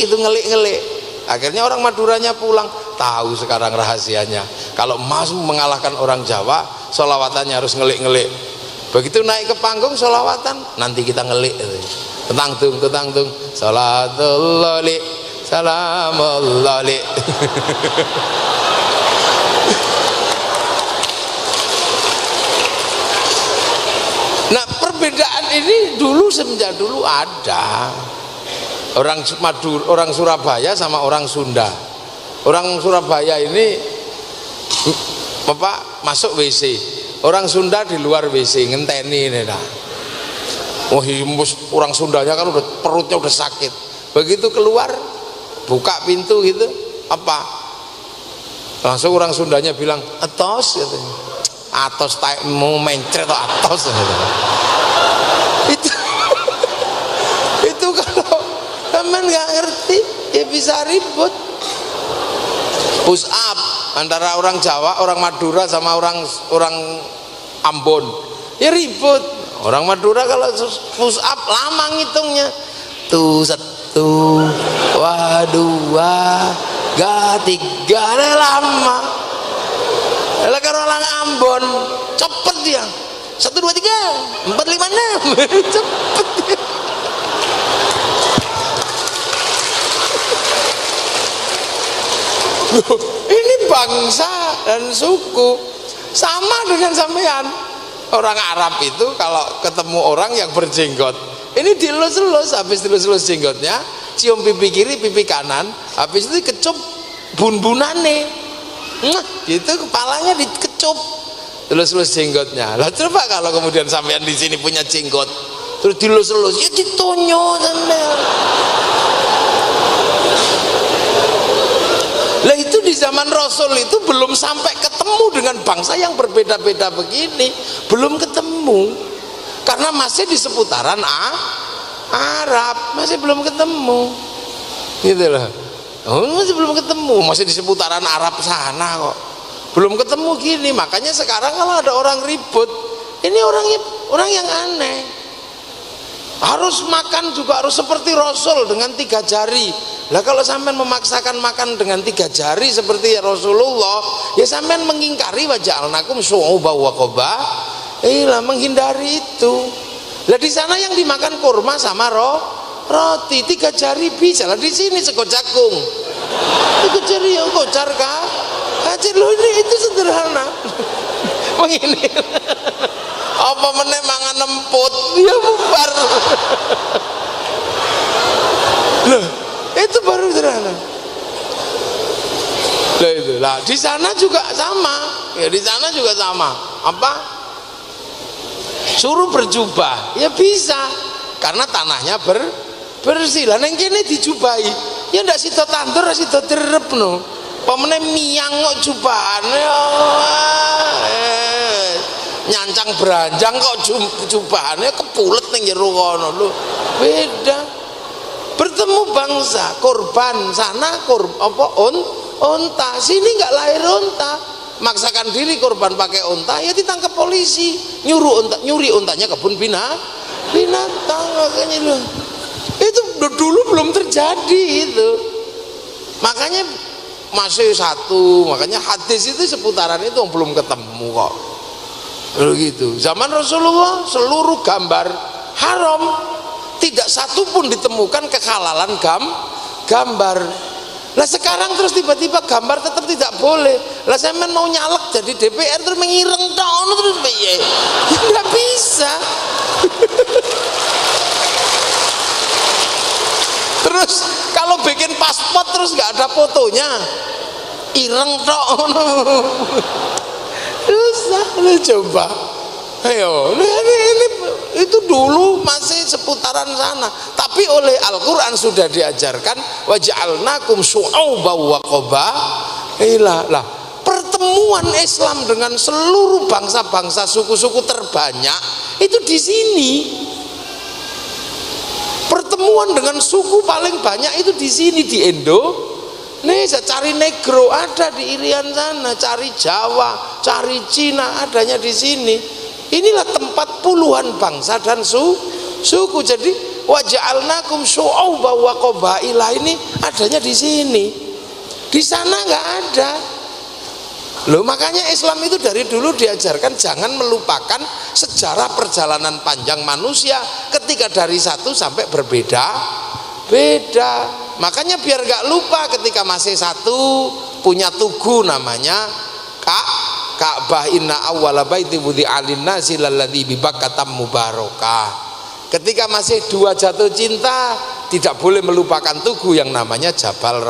gitu ngelik-ngelik. Akhirnya orang Maduranya pulang, tahu sekarang rahasianya. Kalau mas mengalahkan orang Jawa, sholawatannya harus ngelik-ngelik. Begitu naik ke panggung sholawatan, nanti kita ngelik. Ketang-tung, sholatullah li. Salamullah li. Nah perbedaan ini dulu semenjak dulu ada. Orang Surabaya sama orang Sunda. Orang Surabaya ini masuk WC, orang Sunda di luar WC ngenteni ini dah. Oh orang Sundanya kan udah perutnya udah sakit. Begitu keluar buka pintu gitu, apa langsung orang Sundanya bilang atos katanya. Atos mau mencret atau atos gitu. itu kalau teman nggak ngerti ya bisa ribut. Push up antara orang Jawa, orang Madura sama orang Ambon ya ribut. Orang Madura kalau push up lama ngitungnya tuh satu, dua, tiga, lama. Kalau orang Ambon cepet dia, 1, 2, 3, 4, 5, 6 cepet dia. Ini bangsa dan suku sama dengan sampean. Orang Arab itu kalau ketemu orang yang berjenggot, ini dilus-lus, habis dilus-lus jenggotnya, cium pipi kiri, pipi kanan, habis itu dikecup bun-bunane, gitu kepalanya dikecup, dilus-lus jenggotnya. Lah coba kalau kemudian sampean di sini punya jenggot, terus dilus-lus, ya ditonyo sampean. Lah itu di zaman Rasul itu belum sampai ketemu dengan bangsa yang berbeda-beda begini, belum ketemu, karena masih di seputaran Arab, masih belum ketemu, gitu loh. Masih belum ketemu, masih di seputaran Arab sana kok, belum ketemu gini. Makanya sekarang kalau ada orang ribut, ini orang yang aneh. Harus makan juga harus seperti Rasul dengan 3 jari. Lah kalau sampean memaksakan makan dengan 3 jari seperti Rasulullah, ya sampean mengingkari waja'alnakum syu'uban wa qaba'ila, menghindari itu. Lah di sana yang dimakan kurma sama roti 3 jari bisa. Lah di sini sego jagung 3 jari yang kocar kah? Hajar loh, ini itu sederhana. Begini. Apa meneh mangan emput dia bubar. Loh, itu baru sederhana. Lah di sana juga sama. Ya di sana juga sama. Apa? Suruh berjubah. Ya bisa. Karena tanahnya bersih. Lah neng kene dijubahi. Ya ndak sida tandur, sida direp no. Pemene miang kok jubahan. Ya nyancang beranjang kok jubahannya kepulet ning jero kono lho. Beda. Bertemu bangsa, korban sana unta, sini nggak lahir unta. Maksakan diri korban pakai unta, ya ditangkap polisi. Nyuri untanya kebun binatang makanya loh. Itu dulu belum terjadi itu. Makanya masih satu, makanya hadis itu seputaran itu belum ketemu kok. Begitu. Zaman Rasulullah seluruh gambar haram, tidak satu pun ditemukan kehalalan gambar. Lah sekarang terus tiba-tiba gambar tetap tidak boleh. Lah saya mau nyalek jadi DPR terus mengireng tahun terus piye? Ya nggak bisa. Terus kalau bikin paspor terus nggak ada fotonya, ireng tok. Susah, lu coba. Ayo, ini itu dulu masih seputaran sana. Tapi oleh Al-Quran sudah diajarkan waja'alnakum syu'uban wa qabaila. Lah, pertemuan Islam dengan seluruh bangsa-bangsa suku-suku terbanyak itu di sini. Pertemuan dengan suku paling banyak itu di sini, di Indonesia. Cari Negro ada di Irian sana, cari Jawa, cari Cina adanya di sini. Inilah tempat puluhan bangsa dan suku. Jadi waja'alnakum syu'uban wa qabaila ini adanya di sini. Di sana nggak ada. Loh, makanya Islam itu dari dulu diajarkan jangan melupakan sejarah perjalanan panjang manusia ketika dari satu sampai berbeda-beda. Makanya biar gak lupa ketika masih satu punya tugu namanya Ka'bah, inna awwala baiti wudi'a lin-nasi lalladzi bi Bakkah mubarakah. Ketika masih dua jatuh cinta tidak boleh melupakan tugu yang namanya Jabal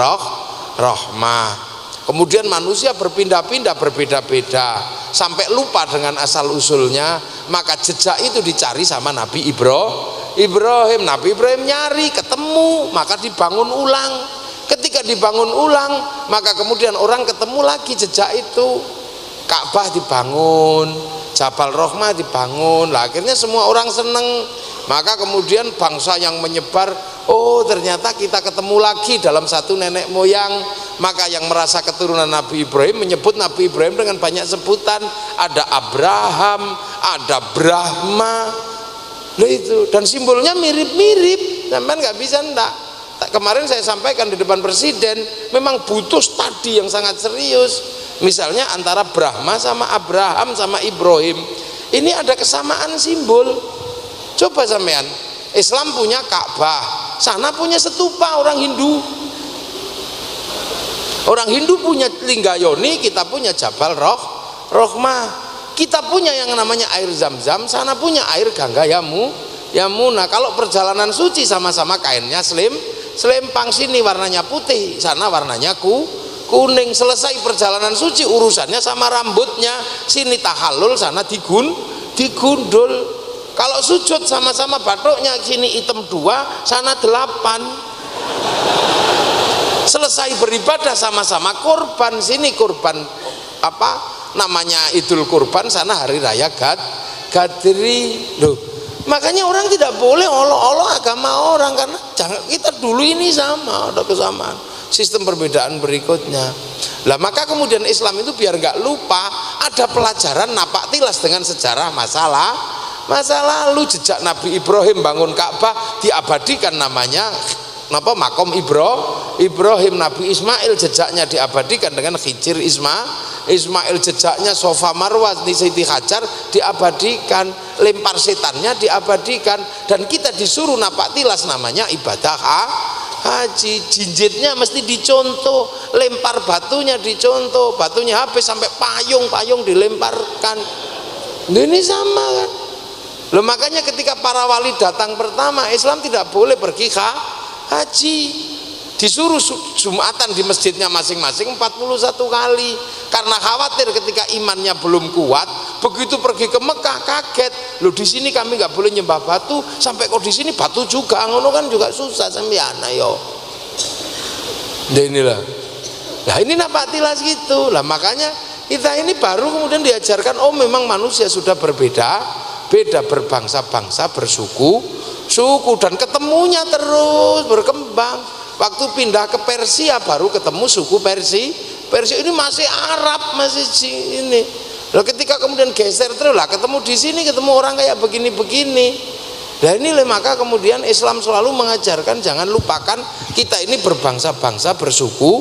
Rahmah. Kemudian manusia berpindah-pindah berbeda-beda sampai lupa dengan asal usulnya, maka jejak itu dicari sama Nabi Ibrahim. Nabi Ibrahim nyari ketemu, maka dibangun ulang. Ketika dibangun ulang, maka kemudian orang ketemu lagi jejak itu. Ka'bah dibangun, Jabal Rahmah dibangun. Lah akhirnya semua orang seneng. Maka kemudian bangsa yang menyebar, oh ternyata kita ketemu lagi dalam satu nenek moyang. Maka yang merasa keturunan Nabi Ibrahim menyebut Nabi Ibrahim dengan banyak sebutan. Ada Abraham, ada Brahma. Nah itu, dan simbolnya mirip-mirip. Sampai nggak bisa enggak. Kemarin saya sampaikan di depan presiden, memang butuh studi yang sangat serius. Misalnya antara Brahma sama Abraham sama Ibrahim, ini ada kesamaan simbol. Coba sampean, Islam punya Ka'bah, sana punya stupa orang Hindu. Orang Hindu punya Linggayoni, kita punya Jabal Rahmah. Kita punya yang namanya air Zam-Zam, sana punya air Gangga Yamuna. Kalau perjalanan suci sama-sama kainnya selempang, sini warnanya putih, sana warnanya kuning. Selesai perjalanan suci urusannya sama rambutnya, sini tahallul, sana digundul. Kalau sujud sama-sama batuknya, sini hitam 2, sana 8. Selesai beribadah sama-sama kurban, sini kurban apa namanya Idul Kurban, sana hari raya Gadri. Loh, makanya orang tidak boleh olok-olok agama orang, karena kita dulu ini sama, ada kesamaan. Sistem perbedaan berikutnya. Lah maka kemudian Islam itu biar nggak lupa ada pelajaran napak tilas dengan sejarah masa lalu. Jejak Nabi Ibrahim bangun Ka'bah diabadikan namanya makom Ibrahim. Nabi Ismail jejaknya diabadikan dengan Khijir Ismail. Jejaknya Sofa Marwah di Siti Hajar diabadikan, lempar setannya diabadikan, dan kita disuruh napak tilas namanya ibadah haji. Jinjitnya mesti dicontoh, lempar batunya dicontoh, batunya habis sampai payung dilemparkan. Ini sama kan. Loh, makanya ketika para wali datang pertama, Islam tidak boleh pergi haji, disuruh Jumatan di masjidnya masing-masing 41 kali, karena khawatir ketika imannya belum kuat, begitu pergi ke Mekah kaget, loh di sini kami nggak boleh nyembah batu, sampai kok di sini batu juga, ngono kan juga susah sampeyan yo. Nah inilah, nah ini napak tilas gitu lah. Makanya kita ini baru kemudian diajarkan, oh memang manusia sudah berbeda berbangsa-bangsa, bersuku, dan ketemunya terus berkembang. Waktu pindah ke Persia baru ketemu suku Persia ini masih Arab, masih ini. Lalu ketika kemudian geser terus lah, ketemu di sini ketemu orang kayak begini-begini. Nah ini maka kemudian Islam selalu mengajarkan jangan lupakan kita ini berbangsa-bangsa, bersuku.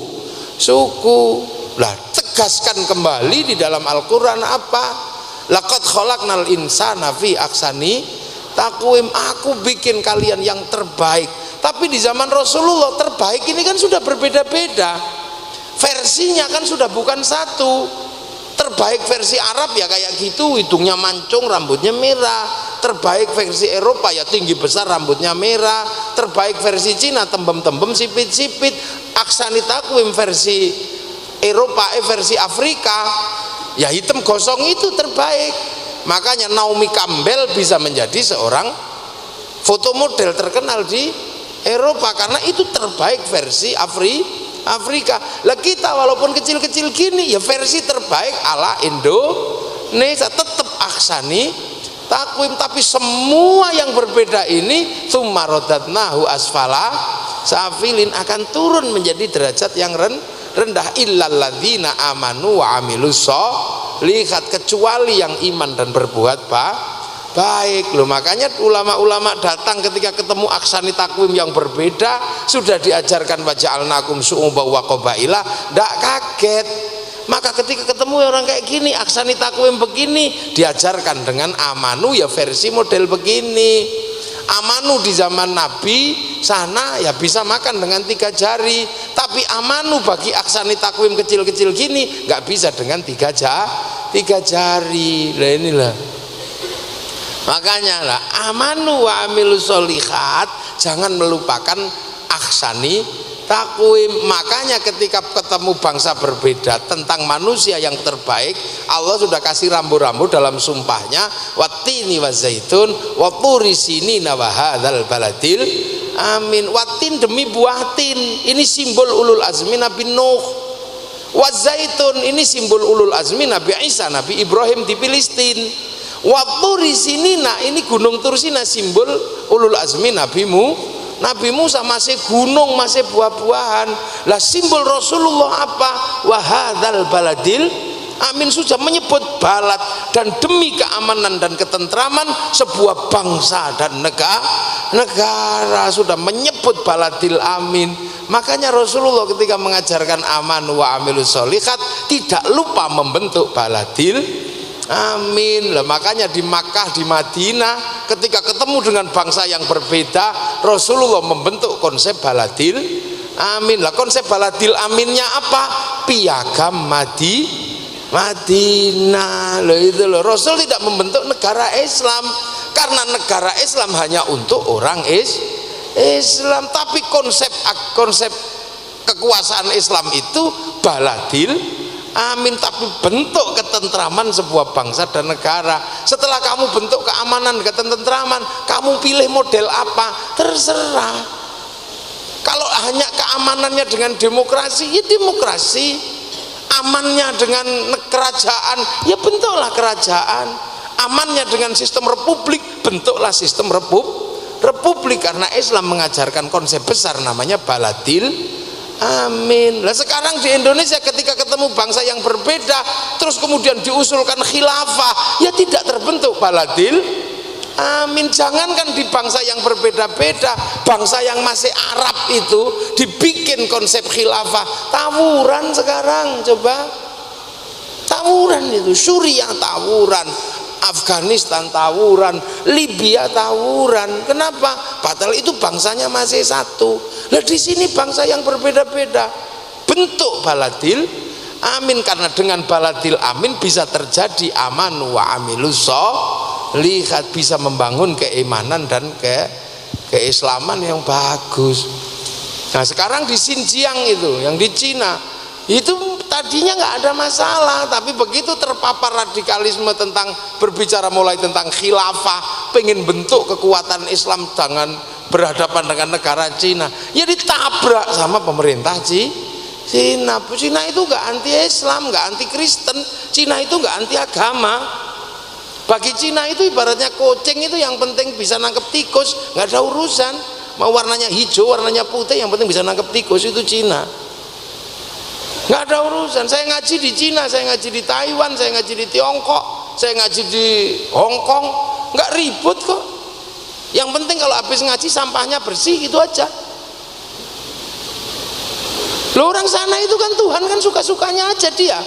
Lah tegaskan kembali di dalam Al-Qur'an apa? Laqad khalaqnal insana fi ahsani taqwim. Aku bikin kalian yang terbaik. Tapi di zaman Rasulullah terbaik ini kan sudah berbeda-beda. Versinya kan sudah bukan satu. Terbaik versi Arab ya kayak gitu, hidungnya mancung, rambutnya merah. Terbaik versi Eropa ya tinggi besar, rambutnya merah. Terbaik versi Cina tembem-tembem, sipit-sipit. Ahsani taqwim versi Eropa, versi Afrika ya hitam gosong, itu terbaik. Makanya Naomi Campbell bisa menjadi seorang fotomodel terkenal di Eropa karena itu terbaik versi Afrika. Lah kita walaupun kecil-kecil gini ya versi terbaik ala Indonesia, tetap ahsani takwim. Tapi semua yang berbeda ini tsumma radadnahu asfala safilin, akan turun menjadi derajat yang rendah. Illal ladzina amanu wa amilus sholihat, kecuali yang iman dan berbuat baik. Loh makanya ulama-ulama datang ketika ketemu aksani takwim yang berbeda, sudah diajarkan waja'alnakum syu'uban wa qabaila, ndak kaget. Maka ketika ketemu orang kayak gini aksani takwim begini, diajarkan dengan amanu ya versi model begini. Amanu di zaman Nabi sana ya bisa makan dengan 3 jari, tapi amanu bagi aksani takwim kecil-kecil gini nggak bisa dengan 3 jari. Lah inilah makanya lah amanu wa amilus sholihat, jangan melupakan ahsani takwim. Makanya ketika ketemu bangsa berbeda tentang manusia yang terbaik, Allah sudah kasih rambu-rambu dalam sumpahnya, wattini wazaitun wa turi sinina wa hadzal baladil amin. Watin demi buah tin, ini simbol ulul azmi Nabi Nuh. Wazaitun ini simbol ulul azmi Nabi Isa, Nabi Ibrahim di Filistin. Waturi sinina ini gunung Tursina, simbol ulul azmi Nabi Musa, masih gunung, masih buah-buahan. Lah simbol Rasulullah apa? Wahadzal baladil amin, sudah menyebut balad, dan demi keamanan dan ketentraman sebuah bangsa dan negara sudah menyebut baladil amin. Makanya Rasulullah ketika mengajarkan aman wa amilus sholihat tidak lupa membentuk baladil amin. Lah makanya di Makkah, di Madinah ketika ketemu dengan bangsa yang berbeda, Rasulullah membentuk konsep baladil amin. Lah konsep baladil aminnya apa? Piagam Madinah. Loh itu loh, Rasul tidak membentuk negara Islam karena negara Islam hanya untuk orang Islam, tapi konsep kekuasaan Islam itu baladil amin, tapi bentuk ketentraman sebuah bangsa dan negara. Setelah kamu bentuk keamanan, ketentraman, kamu pilih model apa terserah. Kalau hanya keamanannya dengan demokrasi, ya demokrasi. Amannya dengan kerajaan, ya bentuklah kerajaan. Amannya dengan sistem republik, bentuklah sistem republik. Karena Islam mengajarkan konsep besar namanya baladil amin. Lah sekarang di Indonesia ketika ketemu bangsa yang berbeda terus kemudian diusulkan khilafah, ya tidak terbentuk baladil amin. Jangankan di bangsa yang berbeda-beda, bangsa yang masih Arab itu dibikin konsep khilafah, tawuran sekarang. Coba tawuran itu, Suriah tawuran, Afghanistan tawuran, Libya tawuran. Kenapa? Padahal itu bangsanya masih satu. Lah di sini bangsa yang berbeda-beda bentuk baladil amin, karena dengan baladil amin bisa terjadi aman wa amilus sholihat, bisa membangun keimanan dan keislaman yang bagus. Nah sekarang di Xinjiang itu, yang di Cina itu tadinya nggak ada masalah, tapi begitu terpapar radikalisme tentang berbicara mulai tentang khilafah, pengen bentuk kekuatan Islam dengan berhadapan dengan negara Cina, ya ditabrak sama pemerintah Cina. Cina itu nggak anti Islam, nggak anti Kristen, Cina itu nggak anti agama. Bagi Cina itu ibaratnya kucing, itu yang penting bisa nangkep tikus, nggak ada urusan mau warnanya hijau, warnanya putih, yang penting bisa nangkep tikus. Itu Cina, nggak ada urusan. Saya ngaji di Cina, saya ngaji di Taiwan, saya ngaji di Tiongkok, saya ngaji di Hong Kong, nggak ribut kok. Yang penting kalau habis ngaji sampahnya bersih, itu aja. Loh, orang sana itu kan Tuhan kan suka-sukanya aja dia.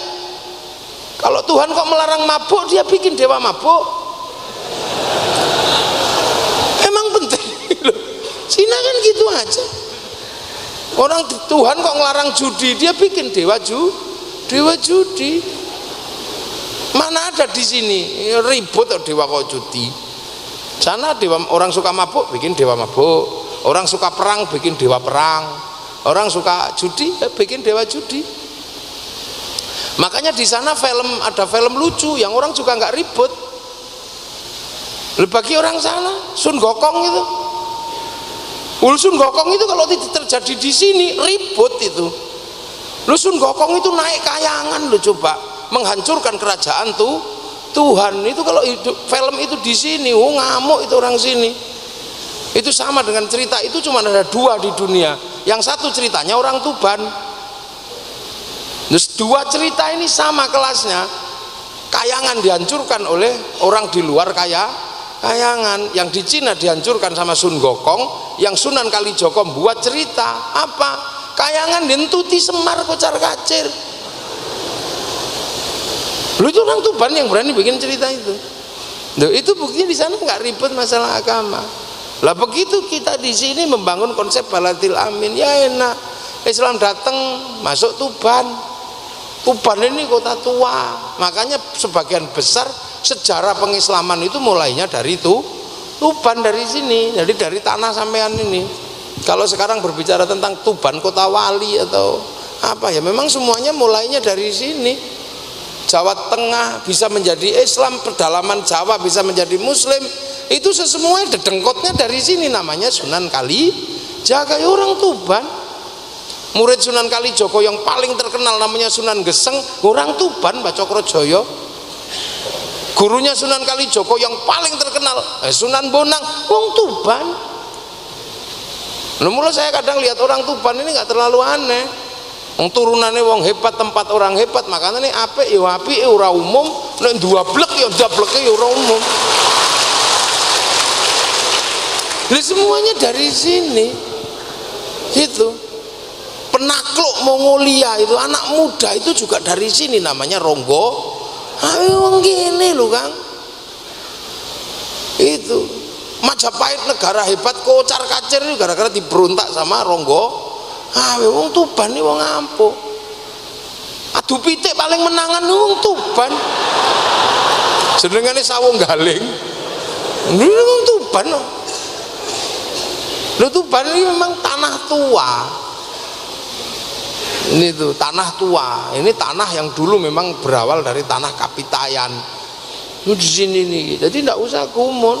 Kalau Tuhan kok melarang mabuk, dia bikin dewa mabuk. Emang penting. Cina kan gitu aja. Orang Tuhan kok ngelarang judi, dia bikin dewa judi. Mana ada di sini ribut dewa kok judi. Sana dewa, orang suka mabuk bikin dewa mabuk, orang suka perang bikin dewa perang, orang suka judi bikin dewa judi. Makanya di sana ada film lucu yang orang juga nggak ribut. Bagi orang sana Sun Gokong itu, Sun Gokong itu kalau tidak terjadi di sini ribut itu. Sun Gokong itu naik kayangan, coba menghancurkan kerajaan Tuhan itu. Kalau film itu di sini, ngamuk itu orang sini. Itu sama dengan cerita itu, cuma ada 2 di dunia. Yang satu ceritanya orang Tuban. Terus 2 cerita ini sama kelasnya. Kayangan dihancurkan oleh orang di luar kayangan. Yang di Cina dihancurkan sama Sun Gokong. Yang Sunan Kalijogo buat cerita apa? Kayangan dintuti Semar kocar kacir. Lu itu orang Tuban yang berani bikin cerita itu. Loh, itu buktinya di sana nggak ribet masalah agama. Lah begitu kita di sini membangun konsep Balatil Amin, ya enak. Islam datang masuk Tuban. Tuban ini kota tua. Makanya sebagian besar sejarah pengislaman itu mulainya dari Tuban, dari sini. Jadi dari tanah sampean ini. Kalau sekarang berbicara tentang Tuban kota wali atau apa ya, memang semuanya mulainya dari sini. Jawa Tengah bisa menjadi Islam, pedalaman Jawa bisa menjadi Muslim, itu semuanya dedengkotnya dari sini, namanya Sunan Kalijaga. Ya orang Tuban. Murid Sunan Kalijogo yang paling terkenal namanya Sunan Geseng, orang Tuban, Mbak Cokrojoyo. Gurunya Sunan Kalijogo yang paling terkenal Sunan Bonang, wong Tuban. Mula saya kadang lihat orang Tuban ini nggak terlalu aneh. Wong turunane wong hebat, tempat orang hebat, makanya nih apik ya apik ora umum, nek ndablek ya ndableke ya ora umum. Lah semuanya dari sini. Gitu. Penakluk Mongolia itu anak muda itu juga dari sini, namanya Ronggo. Wong gini lho, Kang. Itu. Majapahit negara hebat kocar kacir itu gara-gara diberontak sama Ronggo. Wong Tuban ini wong ampuh. Adu pitik paling menangan wong Tuban. Jenengane Sawung Galing. Ini wong Tuban. Lho, Tuban ini memang tanah tua. Ini tuh tanah tua. Ini tanah yang dulu memang berawal dari tanah Kapitayan. Itu di sini nih. Jadi tidak usah gumun.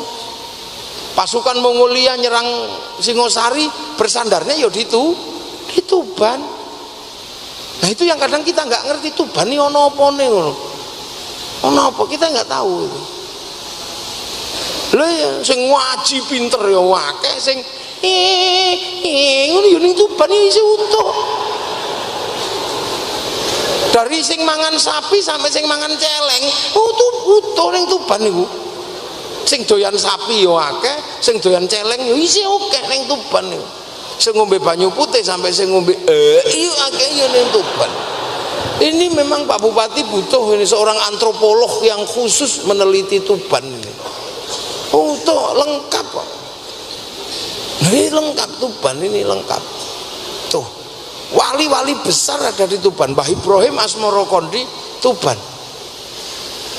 Pasukan Mongolia nyerang Singosari, bersandarnya ya di Tuban. Nah itu yang kadang kita nggak ngerti, Tuban ini ono apa nih, ono apa kita nggak tahu itu. Lah ya sing ngaji pinter ya akeh, sing ngono yo ning Tuban iki isih utuh. Dari sing mangan sapi sampai sing mangan celeng, utuh ning Tuban niku. Sing doyan sapi yo akeh, sing doyan celeng yo isih akeh ning Tuban niku. Sing ngombe banyu putih sampai sing ngombe iyo akeh yo ning Tuban. Ini memang Pak Bupati butuh ini seorang antropolog yang khusus meneliti Tuban ini. Tuh lengkap kok. Ini lengkap, Tuban ini lengkap. Tuh wali-wali besar ada di Tuban. Mbah Ibrahim Asmorokondi Tuban.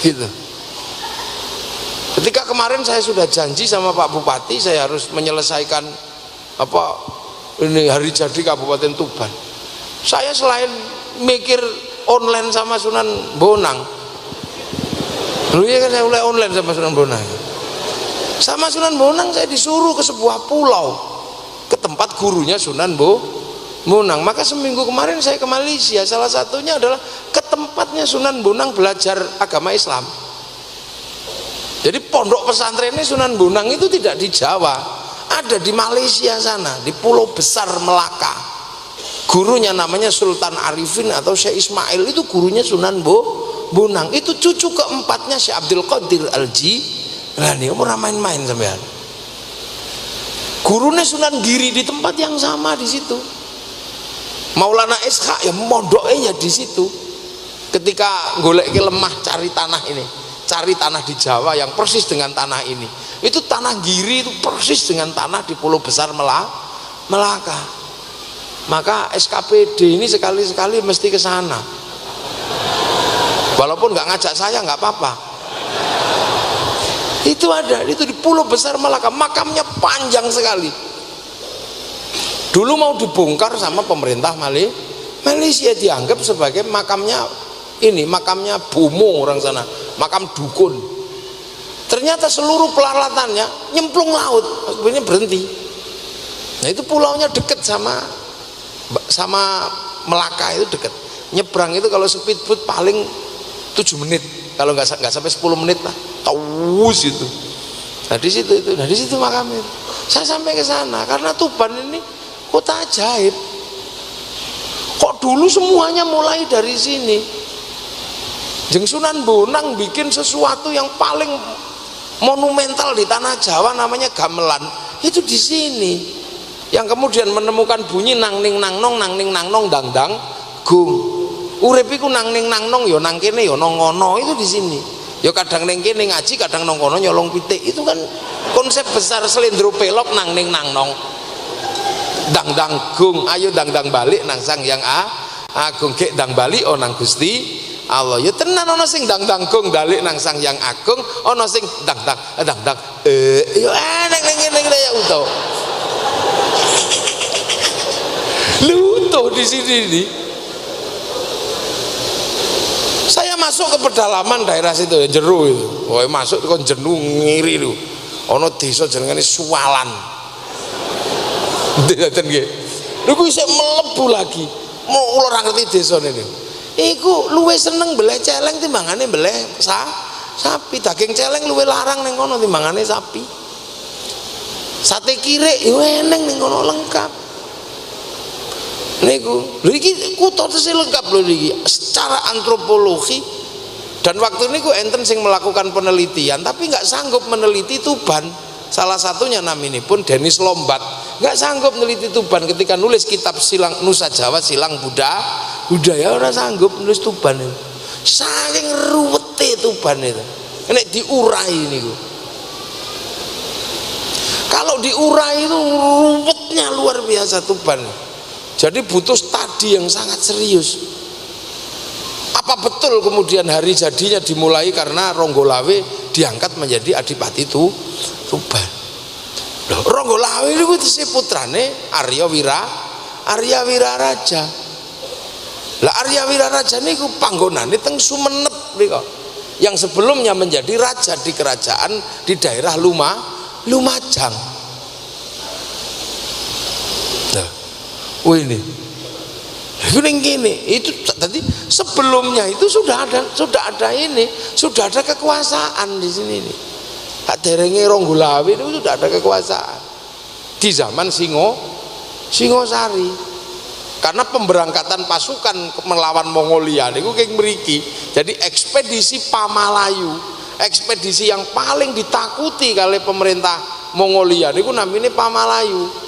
Gitu. Ketika kemarin saya sudah janji sama Pak Bupati, saya harus menyelesaikan ini hari jadi Kabupaten Tuban. Saya selain mikir online sama Sunan Bonang, dulu ya kan saya mulai online sama Sunan Bonang. Sama Sunan Bonang saya disuruh ke sebuah pulau, ke tempat gurunya Sunan Bonang. Maka seminggu kemarin saya ke Malaysia, salah satunya adalah ke tempatnya Sunan Bonang belajar agama Islam. Jadi pondok pesantrennya Sunan Bonang itu tidak di Jawa, ada di Malaysia sana, di Pulau Besar Melaka. Gurunya namanya Sultan Arifin atau Syekh Ismail, itu gurunya Sunan Bonang. Itu cucu keempatnya Syekh Abdul Qadir Al-Jilani. Ini orang main-main sampean. Gurune Sunan Giri di tempat yang sama di situ. Maulana Ishaq ya mondoknya ya di situ. Ketika golek ke lemah cari tanah ini, cari tanah di Jawa yang persis dengan tanah ini. Itu tanah Giri itu persis dengan tanah di Pulau Besar Melaka. Maka SKPD ini sekali-sekali mesti ke sana. Walaupun nggak ngajak saya nggak apa-apa. Itu ada, itu di Pulau Besar Melaka, makamnya panjang sekali. Dulu mau dibongkar sama pemerintah Malaysia, dianggap sebagai makamnya ini, makamnya bomo orang sana, makam dukun. Ternyata seluruh peralatannya nyemplung laut, akhirnya berhenti. Nah itu pulaunya deket sama Melaka, itu deket. Nyebrang itu kalau speedboat paling 7 menit, kalau nggak sampai 10 menit lah, taus itu. Nah di situ makamnya. Saya sampai ke sana karena Tuban ini kota ajaib. Kok dulu semuanya mulai dari sini. Jeng Sunan Bonang bikin sesuatu yang paling monumental di tanah Jawa namanya gamelan. Itu di sini. Yang kemudian menemukan bunyi nang ning nang nong dang dang gung. Urip iku nang ning nang nong ya nang kene ya nang ngono, itu di sini. Ya kadang ning kene ngaji, kadang nang kono nyolong pitik. Itu kan konsep besar Slendro Pelok nang ning nang nong. Dang dang gung, ayo dang dang balik nang Sang Yang Agung, gek dang balik nang Gusti Allah. Ya tenan ana sing dang dang gung balik nang Sang Yang Agung, ana sing dang dang yo enek ning kene ya utuh. Lutuh di sini nih. Saya masuk ke pedalaman daerah situ ya, jero itu. Oh, masuk kon jenuh ngiri lho. Ana desa jenengane Suwalan. Ndeten nggih. Lho kuwi isih mlebu lagi. Mau ora ngerti desane niku. Iku luwih seneng beleh celeng timbangane beleh sapi. Daging celeng luwih larang ning kono timbangane sapi. Sate kirek yo eneng ning kono lengkap. Niku, lho iki kutha tesih lengkap lho iki secara antropologi. Dan waktu niku enten sing melakukan penelitian tapi nggak sanggup meneliti Tuban. Salah satunya naminipun Denis Lombat, nggak sanggup meneliti Tuban ketika nulis kitab Silang Nusa Jawa Silang Budaya ora sanggup nulis Tuban itu. Saking ruwete Tuban itu. Nek diurai niku. Kalau diurai itu ruwetnya luar biasa Tuban. Jadi butuh studi yang sangat serius. Apa betul kemudian hari jadinya dimulai karena Ronggolawe diangkat menjadi Adipati Tuban. Loh, Ronggolawe itu si putrane Arya Wiraraja. Lah Arya Wiraraja niku panggonane teng Sumenep niku. Yang sebelumnya menjadi raja di kerajaan di daerah Lumajang. Ini itu tadi sebelumnya itu sudah ada kekuasaan di sini nih. Derenge Ronggolawe itu sudah ada kekuasaan di zaman Singosari. Karena pemberangkatan pasukan melawan Mongolia niku kayak mriki. Jadi ekspedisi Pamalayu, ekspedisi yang paling ditakuti kali pemerintah Mongolia niku namanya Pamalayu.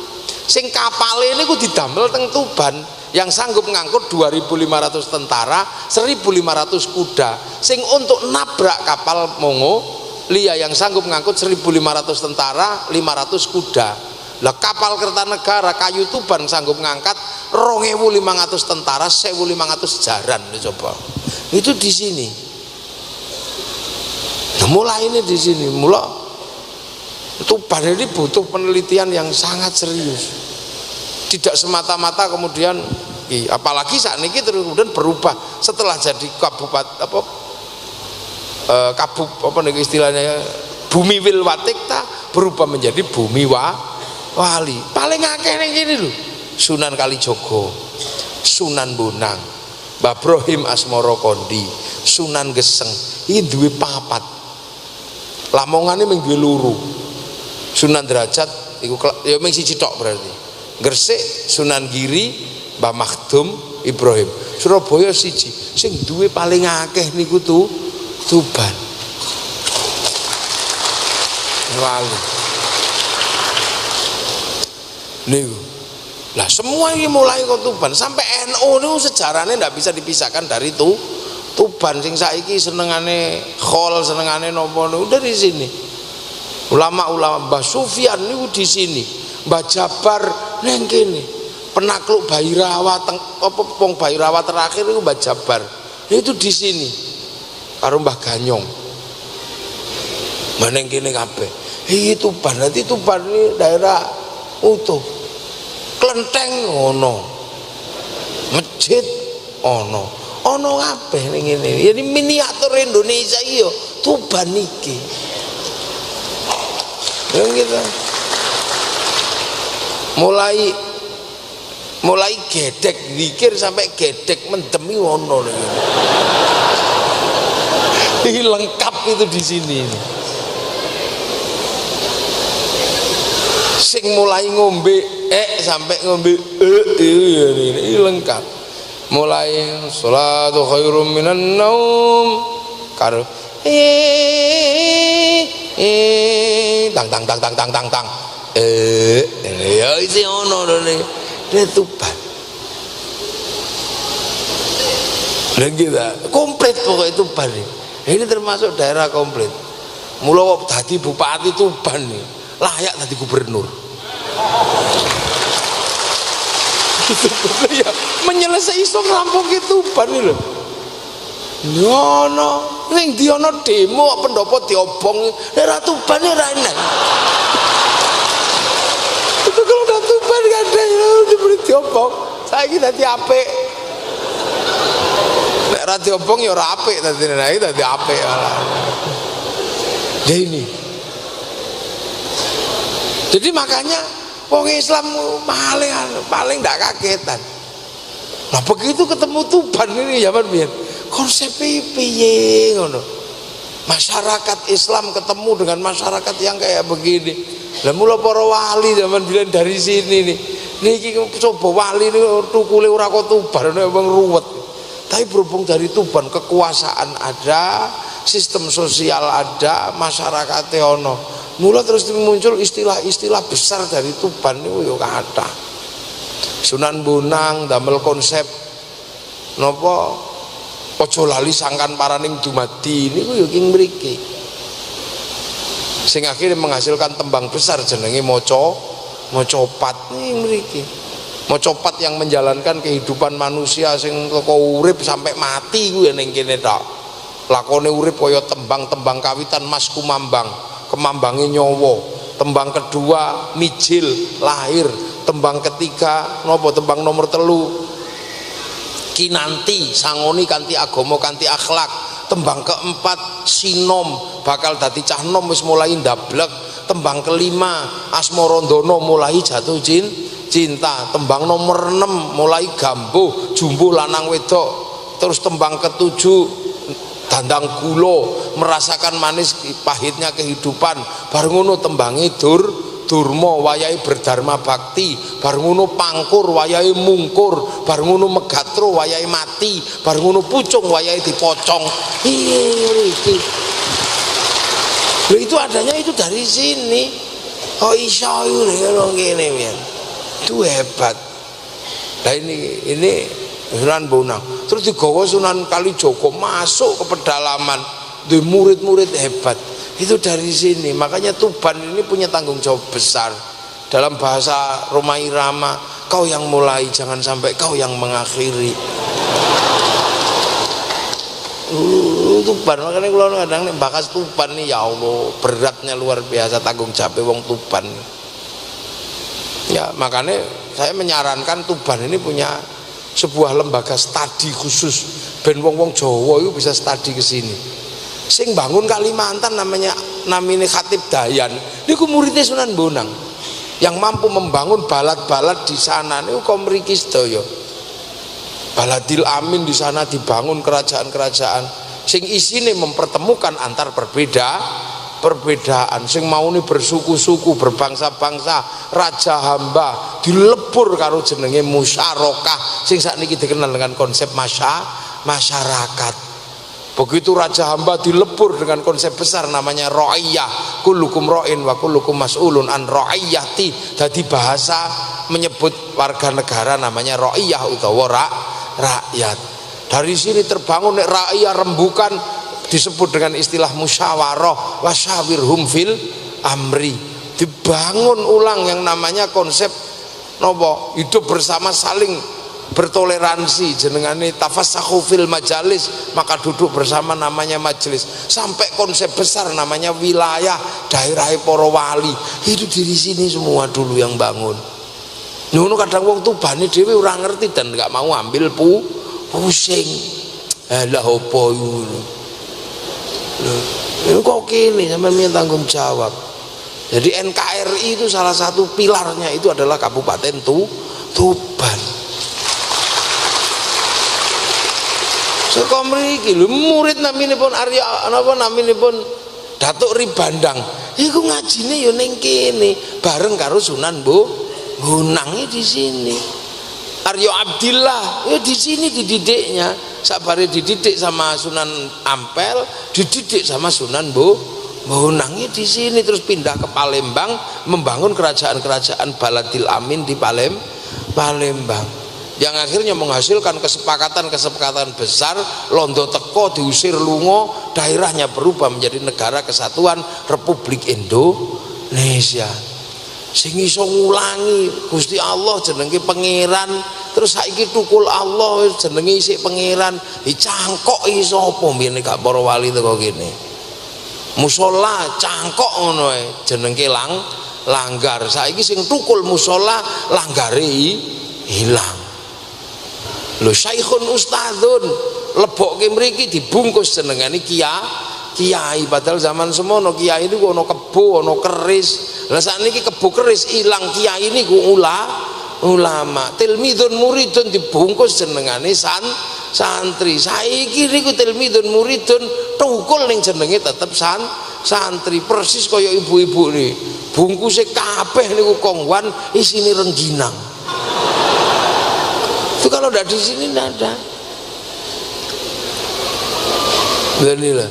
Sing kapale niku didamel teng Tuban yang sanggup ngangkut 2.500 tentara, 1.500 kuda. Sing untuk nabrak kapal Mongolia yang sanggup ngangkut 1.500 tentara, 500 kuda. Lah kapal Kertanegara kayu Tuban sanggup ngangkat 2.500 tentara, 1.500 jaran. Coba. Itu di sini. Nah, mulai ini di sini, Tuban ini butuh penelitian yang sangat serius. Tidak semata-mata kemudian apalagi saat ini terus kemudian berubah setelah jadi kabupaten istilahnya Bumi Wilwatikta berubah menjadi Bumi Wali. Paling akeh ning kene lho. Sunan Kalijogo, Sunan Bonang, Mbah Brohim Asmara Kondi, Sunan Geseng. Iki duwe papat. Lamongane mung duwe loro. Sunan Derajat iku ya mung siji tok berarti. Gresik Sunan Giri, Mbah Makhdum Ibrahim. Surabaya siji. Sing duwe paling akeh niku Tuban. Wali. niku. Lah semua ini mulai kok Tuban sampai NU niku sejarahnya ndak bisa dipisahkan dari Tuban. Sing saiki senengane khol, senengane nopo niku dari sini. Ulama-ulama Mbah Sufyan niku di sini, Mbah Jabar neng kene. Penakluk Bairawa apa Pong Bairawa terakhir niku Mbah Jabar. Itu di sini. Karo Mbah Ganyong. Mbah neng kene kabeh. Iki Tuban, nanti Tuban ini daerah utuh. Klenteng ono, masjid ono kabeh ning ngene. Jadi miniatur Indonesia iyo Tuban iki. Yang kita mulai gedek zikir sampai gedek mendemi ono ning ngene. Ini lengkap itu di sini. Sing mulai ngombe sampai ngombe ini lengkap. Mulai sholatu khairum minan naum karo tang ya isi ono ne Tuban. Dan kita komplit pokoknya Tuban ini termasuk daerah komplit. Mula kok dadi bupati Tuban nih layak tadi gubernur. Ya, menyelesaikan iso rampung Tuban iki lho. Ngono, ning ndi ana demo pendopo diobong, daerah Tuban ora enak. Itu kalau udah Tuban kan diberi diobong, saiki dadi apik. Nek ora diobong ya ora apik dadi apik malah. Ini. Jadi makanya wong Islam paling ndak kagetan. Nah begitu ketemu Tuban ini zaman biyen konsepnya piye ngono. Masyarakat Islam ketemu dengan masyarakat yang kayak begini. Lah mula para wali zaman biyen dari sini nih. Niki coba wali niku tukule ora kok Tuban wong ruwet. Tapi berhubung dari Tuban kekuasaan ada, sistem sosial ada, masyarakatnya ono. Mula terus muncul istilah-istilah besar dari Tuban niku yo kathah. Sunan Bonang damel konsep napa aja lali sangkan paraning dumadi niku yo king mriki. Sing akhirnya menghasilkan tembang besar jenenge Mocopat ning mriki. Mocopat yang menjalankan kehidupan manusia sing teko urip sampai mati kuwi ning kene tok. Lakone urip kaya tembang-tembang kawitan Mas Kumambang. Kemambangi nyowo, tembang kedua mijil lahir, tembang ketiga nopo tembang nomor 3 kinanti sangoni kanti agama kanti akhlak, tembang keempat sinom bakal dadi cah nom wis mulai ndablek, tembang kelima asmarandono mulai jatuh cinta, tembang nomor 6 mulai gambuh jumbuh lanang wedok, terus tembang ketujuh dandang gulo merasakan manis pahitnya kehidupan. Bareng ngono tembangi durma wayahe berdharma bakti, bareng ngono pangkur wayahe mungkur, bareng ngono megatro wayahe mati, bareng ngono pucung wayahe dipocong. Iki lho itu adanya itu dari sini. Oh iso ngono ngene pian. Itu hebat. Nah ini Sunan Bonang, terus digawa Sunan Kalijaga masuk ke pedalaman, di murid-murid hebat. Itu dari sini. Makanya Tuban ini punya tanggung jawab besar. Dalam bahasa Roma Irama, kau yang mulai, jangan sampai kau yang mengakhiri. Tuban, makanya kalau kadang bakas Tuban nih, ya Allah, beratnya luar biasa tanggung jawab wong Tuban. Ya makanya saya menyarankan Tuban ini punya sebuah lembaga studi khusus ben wong-wong Jawa itu bisa studi ke sini. Sing bangun Kalimantan namanya Khatib Dayan niku muridnya Sunan Bonang yang mampu membangun balad-balad di sana niku kok mriki sedaya. Baladil Amin di sana dibangun kerajaan-kerajaan sing isine mempertemukan antar perbedaan sing mauni bersuku-suku berbangsa-bangsa raja hamba dilebur karo jenenge musyarakah sing sakniki dikenal dengan konsep masyarakat. Begitu raja hamba dilebur dengan konsep besar namanya ra'iyah, kullukum ra'in wa kullukum mas'ulun an ra'iyati. Jadi bahasa menyebut warga negara namanya ra'iyah utawa rakyat. Dari sini terbangun ra'iyah rembukan disebut dengan istilah musyawarah wasyawirhum fil amri. Dibangun ulang yang namanya konsep nopo hidup bersama saling bertoleransi, jenengane tafassahu fil majalis, maka duduk bersama namanya majelis. Sampai konsep besar namanya wilayah daerah para wali, itu dari sini semua dulu yang bangun. Ngono kadang wong Tubane dhewe ora ngerti dan enggak mau ambil pusing. Lah opo ngono. Lho kok kene sampean minta tanggung jawab. Jadi NKRI itu salah satu pilarnya itu adalah Kabupaten Tuban. Saka mriki lho murid naminipun Arya napa naminipun Datuk Ribandang iku ngajine ya ning kene bareng karo Sunan Bonang di sini. Arya Abdillah ya di sini dididiknya, sabare dididik sama Sunan Ampel, dididik sama Sunan Bonang di sini, terus pindah ke Palembang membangun kerajaan-kerajaan Baladil Amin di Palembang. Yang akhirnya menghasilkan kesepakatan besar. Londo teko diusir lungo, daerahnya berubah menjadi Negara Kesatuan Republik Indonesia. Sing iso ngulangi Gusti Allah jenenge pangeran, terus saiki tukul Allah jenenge isih pangeran, dicangkok iso apa mbiyene gak para wali teko kene. Musola cangkok ngono ae jenenge langgar. Saiki sing tukul musola langgare hilang. Lho syaikhun ustadzun lebokke mriki dibungkus jenengane kiai, padahal zaman semono kiai niku ana kebo, ana keris. Lah sakniki kebo keris ilang, kiai niku ulama. Tilmidun muridun dibungkus jenengane santri. Saiki niku tilmidun muridun tukul ning jenenge tetep santri. Persis kaya ibu-ibu nih. Bungkuse kabeh niku kongwan, isine rengginang. Itu kalau tidak di sini tidak ada. Beginilah.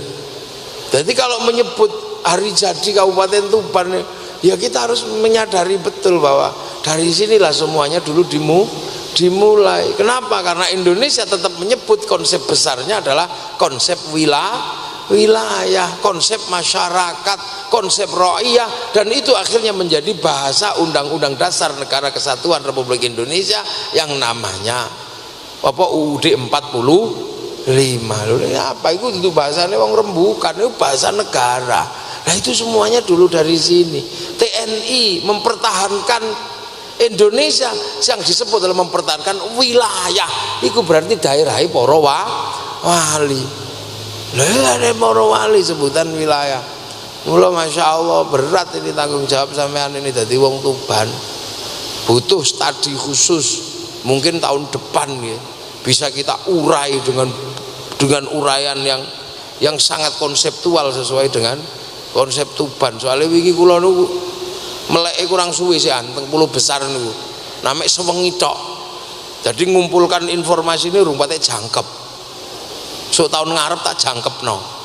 Jadi kalau menyebut hari jadi Kabupaten Tuban, ya kita harus menyadari betul bahwa dari sinilah semuanya dulu dimulai. Kenapa? Karena Indonesia tetap menyebut konsep besarnya adalah konsep wilayah, konsep masyarakat, konsep ra'iyah, dan itu akhirnya menjadi bahasa Undang-Undang Dasar Negara Kesatuan Republik Indonesia yang namanya apa UUD 45. Lho apa itu bahasanya wong rembukan, itu bahasa negara. Nah itu semuanya dulu dari sini. TNI mempertahankan Indonesia yang disebut dalam mempertahankan wilayah, itu berarti daerah para wali. Lah ada para wali sebutan wilayah. Mula masya Allah berat ini tanggung jawab sampean ini dadi wong Tuban. Butuh studi khusus. Mungkin tahun depan ya, bisa kita urai dengan uraian yang sangat konseptual sesuai dengan konsep Tuban. Soalnya wingi kula niku meleke kurang suwe sih anteng Pulau Besar niku. Namanya sewengi tok. Jadi ngumpulkan informasi ini rumpate jangkep. So tahun ngarep tak jangkepno.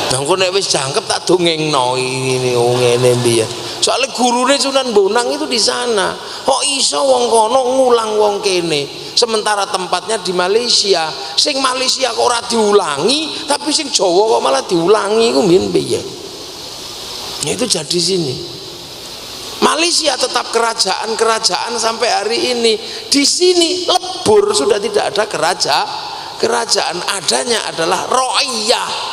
Dangko nek wis jangkep tak dongengno ini ngene mbiyen. Soalnya gurune Sunan Bonang itu di sana. Kok iso wong kono ngulang wong kene, sementara tempatnya di Malaysia. Sing Malaysia kok ora diulangi, tapi sing Jawa kok malah diulangi, iku mbiyen piye? Ya itu jadi sini. Malaysia tetap kerajaan sampai hari ini. Di sini lebur, sudah tidak ada kerajaan, adanya adalah ra'iyah.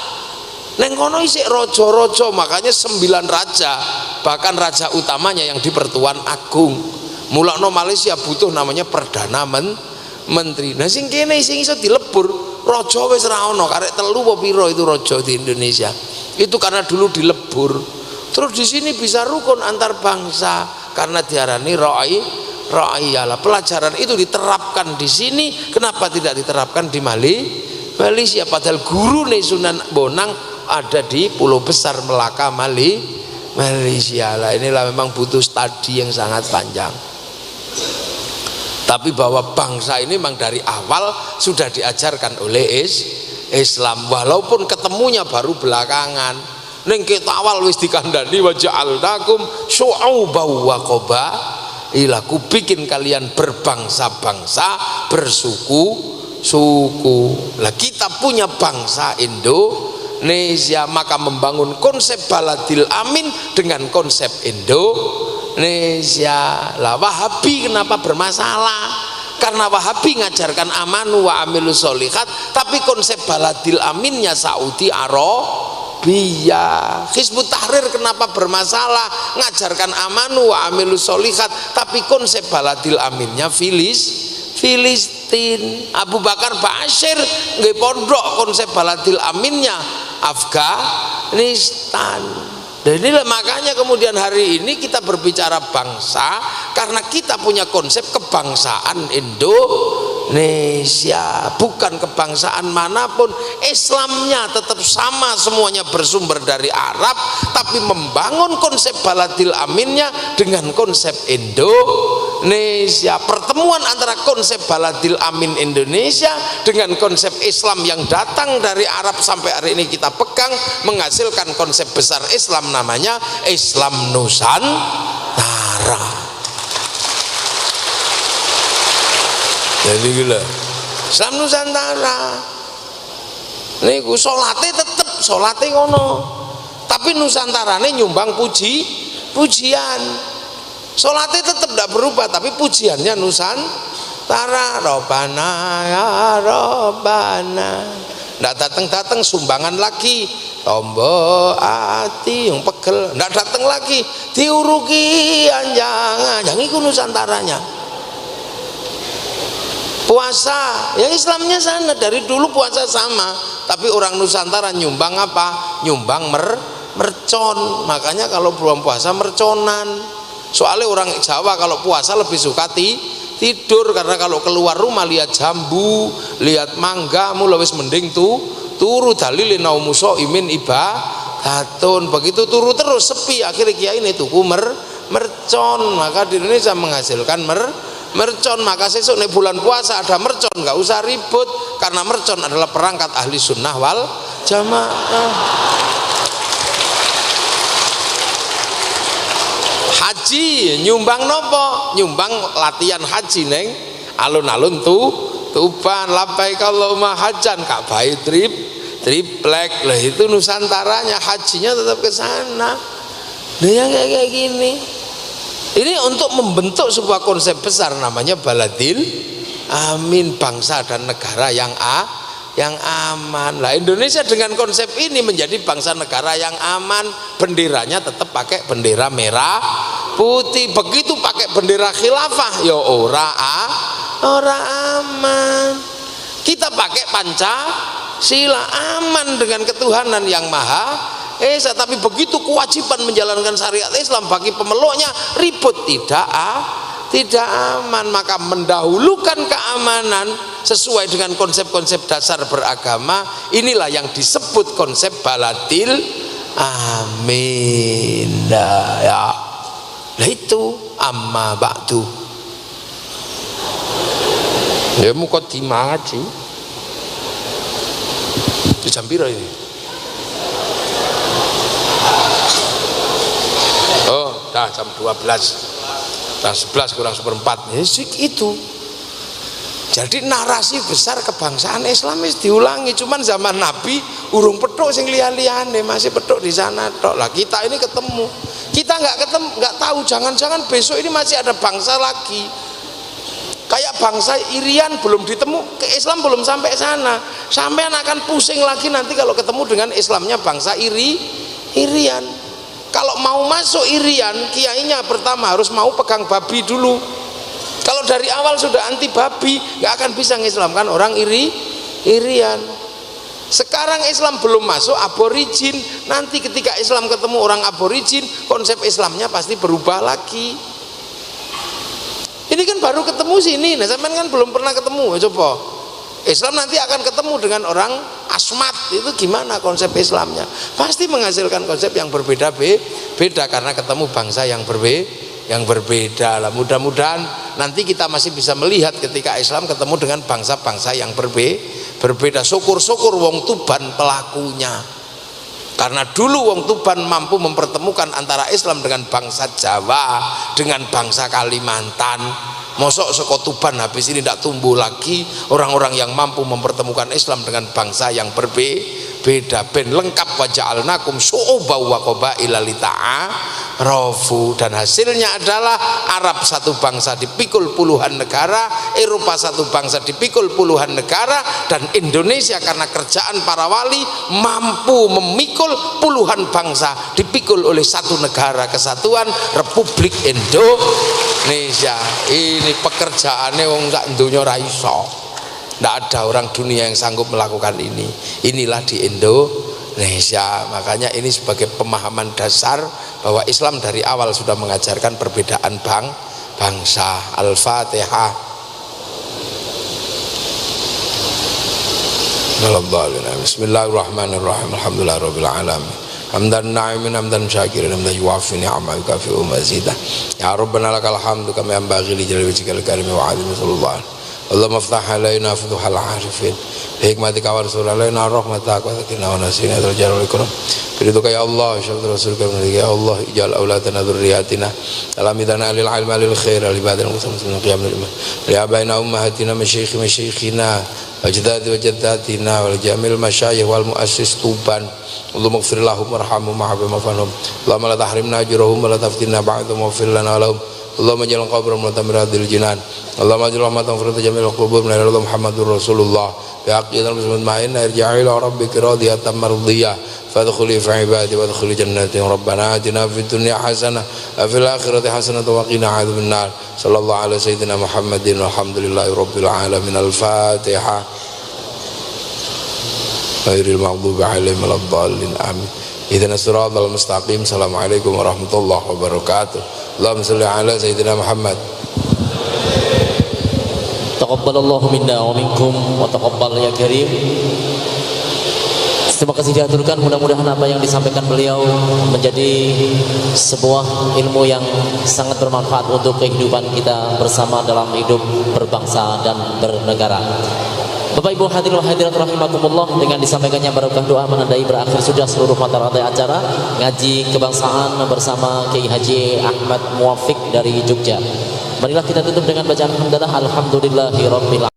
Neng kono isik raja-raja, makanya 9 raja, bahkan raja utamanya yang di Pertuan Agung. Mulakno Malaysia butuh namanya perdana menteri. Nah sing kene sing iso dilebur raja wis ra ono, karek 3 apa pira itu raja di Indonesia. Itu karena dulu dilebur. Terus di sini bisa rukun antar bangsa karena diarani ra'iyah. Pelajaran itu diterapkan di sini, kenapa tidak diterapkan di Malaysia? Padahal guru Sunan Bonang ada di Pulau Besar Melaka, Malaysia. Lah inilah memang butuh studi yang sangat panjang. Tapi bahwa bangsa ini memang dari awal sudah diajarkan oleh Islam, walaupun ketemunya baru belakangan. Ning kita awal wis dikandani wa ja'alnakum syu'uban wa qabaila, ku bikin kalian berbangsa-bangsa, bersuku-suku. Lah kita punya bangsa Indonesia, maka membangun konsep baladil amin dengan konsep Indonesia. Lah Wahabi kenapa bermasalah? Karena Wahabi ngajarkan amanu wa amilus solihat, tapi konsep baladil aminnya Saudi Arabia. Hizbut Tahrir kenapa bermasalah? Ngajarkan amanu wa amilus solihat, tapi konsep baladil aminnya Filistin. Abu Bakar Ba'asyir nggih pondok konsep baladil aminnya Afghanistan. Dan inilah makanya kemudian hari ini kita berbicara bangsa, karena kita punya konsep kebangsaan Indonesia, bukan kebangsaan manapun. Islamnya tetap sama, semuanya bersumber dari Arab, tapi membangun konsep baladil aminnya dengan konsep Indonesia. Pertemuan antara konsep baladil amin Indonesia dengan konsep Islam yang datang dari Arab sampai hari ini kita pegang, menghasilkan konsep besar Islam, namanya Islam Nusantara. Jadi gila Islam Nusantara niku salate tetep salate ngono, tapi nusantarane nyumbang pujian. Salate tetep tidak berubah, tapi pujiannya Nusantara. Robbana ya Robbana, ndak datang sumbangan lagi, tombo ati yang pegel ndak datang lagi, diuruki anjang iku nusantaranya. Puasa ya Islamnya sana, dari dulu puasa sama, tapi orang Nusantara nyumbang apa? Nyumbang mercon. Makanya kalau belum puasa merconan. Soalnya orang Jawa kalau puasa lebih suka tidur, karena kalau keluar rumah lihat jambu, lihat mangga, mulai wis mending turu dalil naumuso imin ibadatun. Begitu turu terus sepi, akhirnya kiai ini tuku mercon. Maka di Indonesia menghasilkan mercon. Maka sesuk nih bulan puasa ada mercon, nggak usah ribut, karena mercon adalah perangkat ahli sunnah wal jamaah. Haji nyumbang nopo? Nyumbang latihan haji neng alun-alun Tuban, labbaik Allahumma hajjan, Ka'bah triplek. Lah itu nusantaranya, hajinya tetap ke sana. Nah yang kayak gini, ini untuk membentuk sebuah konsep besar namanya baladil amin, bangsa dan negara yang aman. Lah Indonesia dengan konsep ini menjadi bangsa negara yang aman. Benderanya tetap pakai bendera merah putih. Begitu pakai bendera khilafah ya ora aman. Kita pakai Pancasila, aman dengan ketuhanan yang Maha Esa. Tapi begitu kewajiban menjalankan syariat Islam bagi pemeluknya, ribut, tidak aman. Maka mendahulukan keamanan sesuai dengan konsep-konsep dasar beragama, inilah yang disebut konsep baladil amin. Ya, nah itu amma ba'du. Ya mukaddimah aja. Jam piro ini? Oh, dah jam 12. Jam 11 kurang seperempat. Ya itu. Jadi narasi besar kebangsaan Islam diulangi, cuman zaman Nabi urung petuk sing liya-liyane, masih petuk di sana tok. Lah kita ini ketemu. Kita nggak tahu, jangan-jangan besok ini masih ada bangsa lagi. Kayak bangsa Irian belum ditemu, ke Islam belum sampai sana. Sampean akan pusing lagi nanti kalau ketemu dengan Islamnya bangsa Irian. Kalau mau masuk Irian, kiainya pertama harus mau pegang babi dulu. Kalau dari awal sudah anti babi, nggak akan bisa mengislamkan orang Irian. Sekarang Islam belum masuk aborigin, nanti ketika Islam ketemu orang aborigin, konsep Islamnya pasti berubah lagi. Ini kan baru ketemu sini, nah sampean kan belum pernah ketemu. Coba Islam nanti akan ketemu dengan orang Asmat, itu gimana konsep Islamnya? Pasti menghasilkan konsep yang berbeda karena ketemu bangsa yang berbeda lah. Mudah-mudahan nanti kita masih bisa melihat ketika Islam ketemu dengan bangsa-bangsa yang berbeda. Syukur-syukur wong Tuban pelakunya, karena dulu wong Tuban mampu mempertemukan antara Islam dengan bangsa Jawa dengan bangsa Kalimantan. Mosok saka Tuban habis ini tidak tumbuh lagi orang-orang yang mampu mempertemukan Islam dengan bangsa yang berbeda. Ben lengkap wa ja'alnakum syu'uban wa qabaila lita'arafu. Dan hasilnya adalah Arab satu bangsa dipikul puluhan negara, Eropa satu bangsa dipikul puluhan negara, dan Indonesia karena kerjaan para wali mampu memikul puluhan bangsa dipikul oleh satu negara kesatuan Republik Indonesia. Ini pekerjaannya wong sak donya ra iso. Tidak ada orang dunia yang sanggup melakukan ini. Inilah di Indonesia. Makanya ini sebagai pemahaman dasar bahwa Islam dari awal sudah mengajarkan perbedaan bangsa. Al-Fatihah. Bismillahirrahmanirrahim. Alhamdulillahirabbil alamin. Hamdan na'imin hamdan syakirin hamdan yuwafi ni'amah yukafi'u mazidah. Ya Rabbana lakal hamdu kama yanbaghi li jalali wajhikal karim wa 'azimi sultanik. Allahumma aftah alaina futuhal arifin hikmatika wa rasul alaina rahmataka wa sakina wa nasina wal jalal wal ikram. Biridhuka ya Allah, syafatu rasulika ya Allah, ij'al auladana dzurriyyatina alamidana lil ilmi lil khair lil ibadati muslimin qiyamul iman. Ya baina ummahatina masyayikhina wajdadi wajdatina wal jamil masyayikh wal muassis Tuban. Allahumma ighfir lahum warhamhum wa'afi ma'fanhum. Allahumma la tahrimna ajrahum wa la taftinna ba'dahum waghfir lana wa lahum. Allahumma ja'al qabrahum mutamiradil jinan. Allahumma ja'al rahmatan fi jamil qubur min Allah Muhammadur Rasulullah bi aqidatil muslimin ma'in irji'i ila rabbika radiyatan mardiyah fadkhuli fi ibadi wadkhuli jannati. Rabbana atina fid dunya hasanah wa fil akhirati hasanah wa qina adzabannar. Sallallahu alaihi sayyidina Muhammadin walhamdulillahi rabbil alamin. Al-Fatihah. Ghairil maghdubi alaihim waladdallin. Amin. Ihdinas siratal mustaqim. Assalamualaikum warahmatullahi wabarakatuh. Allahumma shalli ala sayyidina Muhammad. Taqabbalallahu minna wa minkum wa taqabbal ya karim. Terima kasih diaturkan, mudah-mudahan apa yang disampaikan beliau menjadi sebuah ilmu yang sangat bermanfaat untuk kehidupan kita bersama dalam hidup berbangsa dan bernegara. Bapak Ibu hadirin hadirat rahimakumullah, dengan disampaikannya barokah doa menandai berakhir sudah seluruh mata rantai acara ngaji kebangsaan bersama Kiai Haji Ahmad Muwafiq dari Jogja. Marilah kita tutup dengan bacaan hamdalah alhamdulillahirabbil alamin.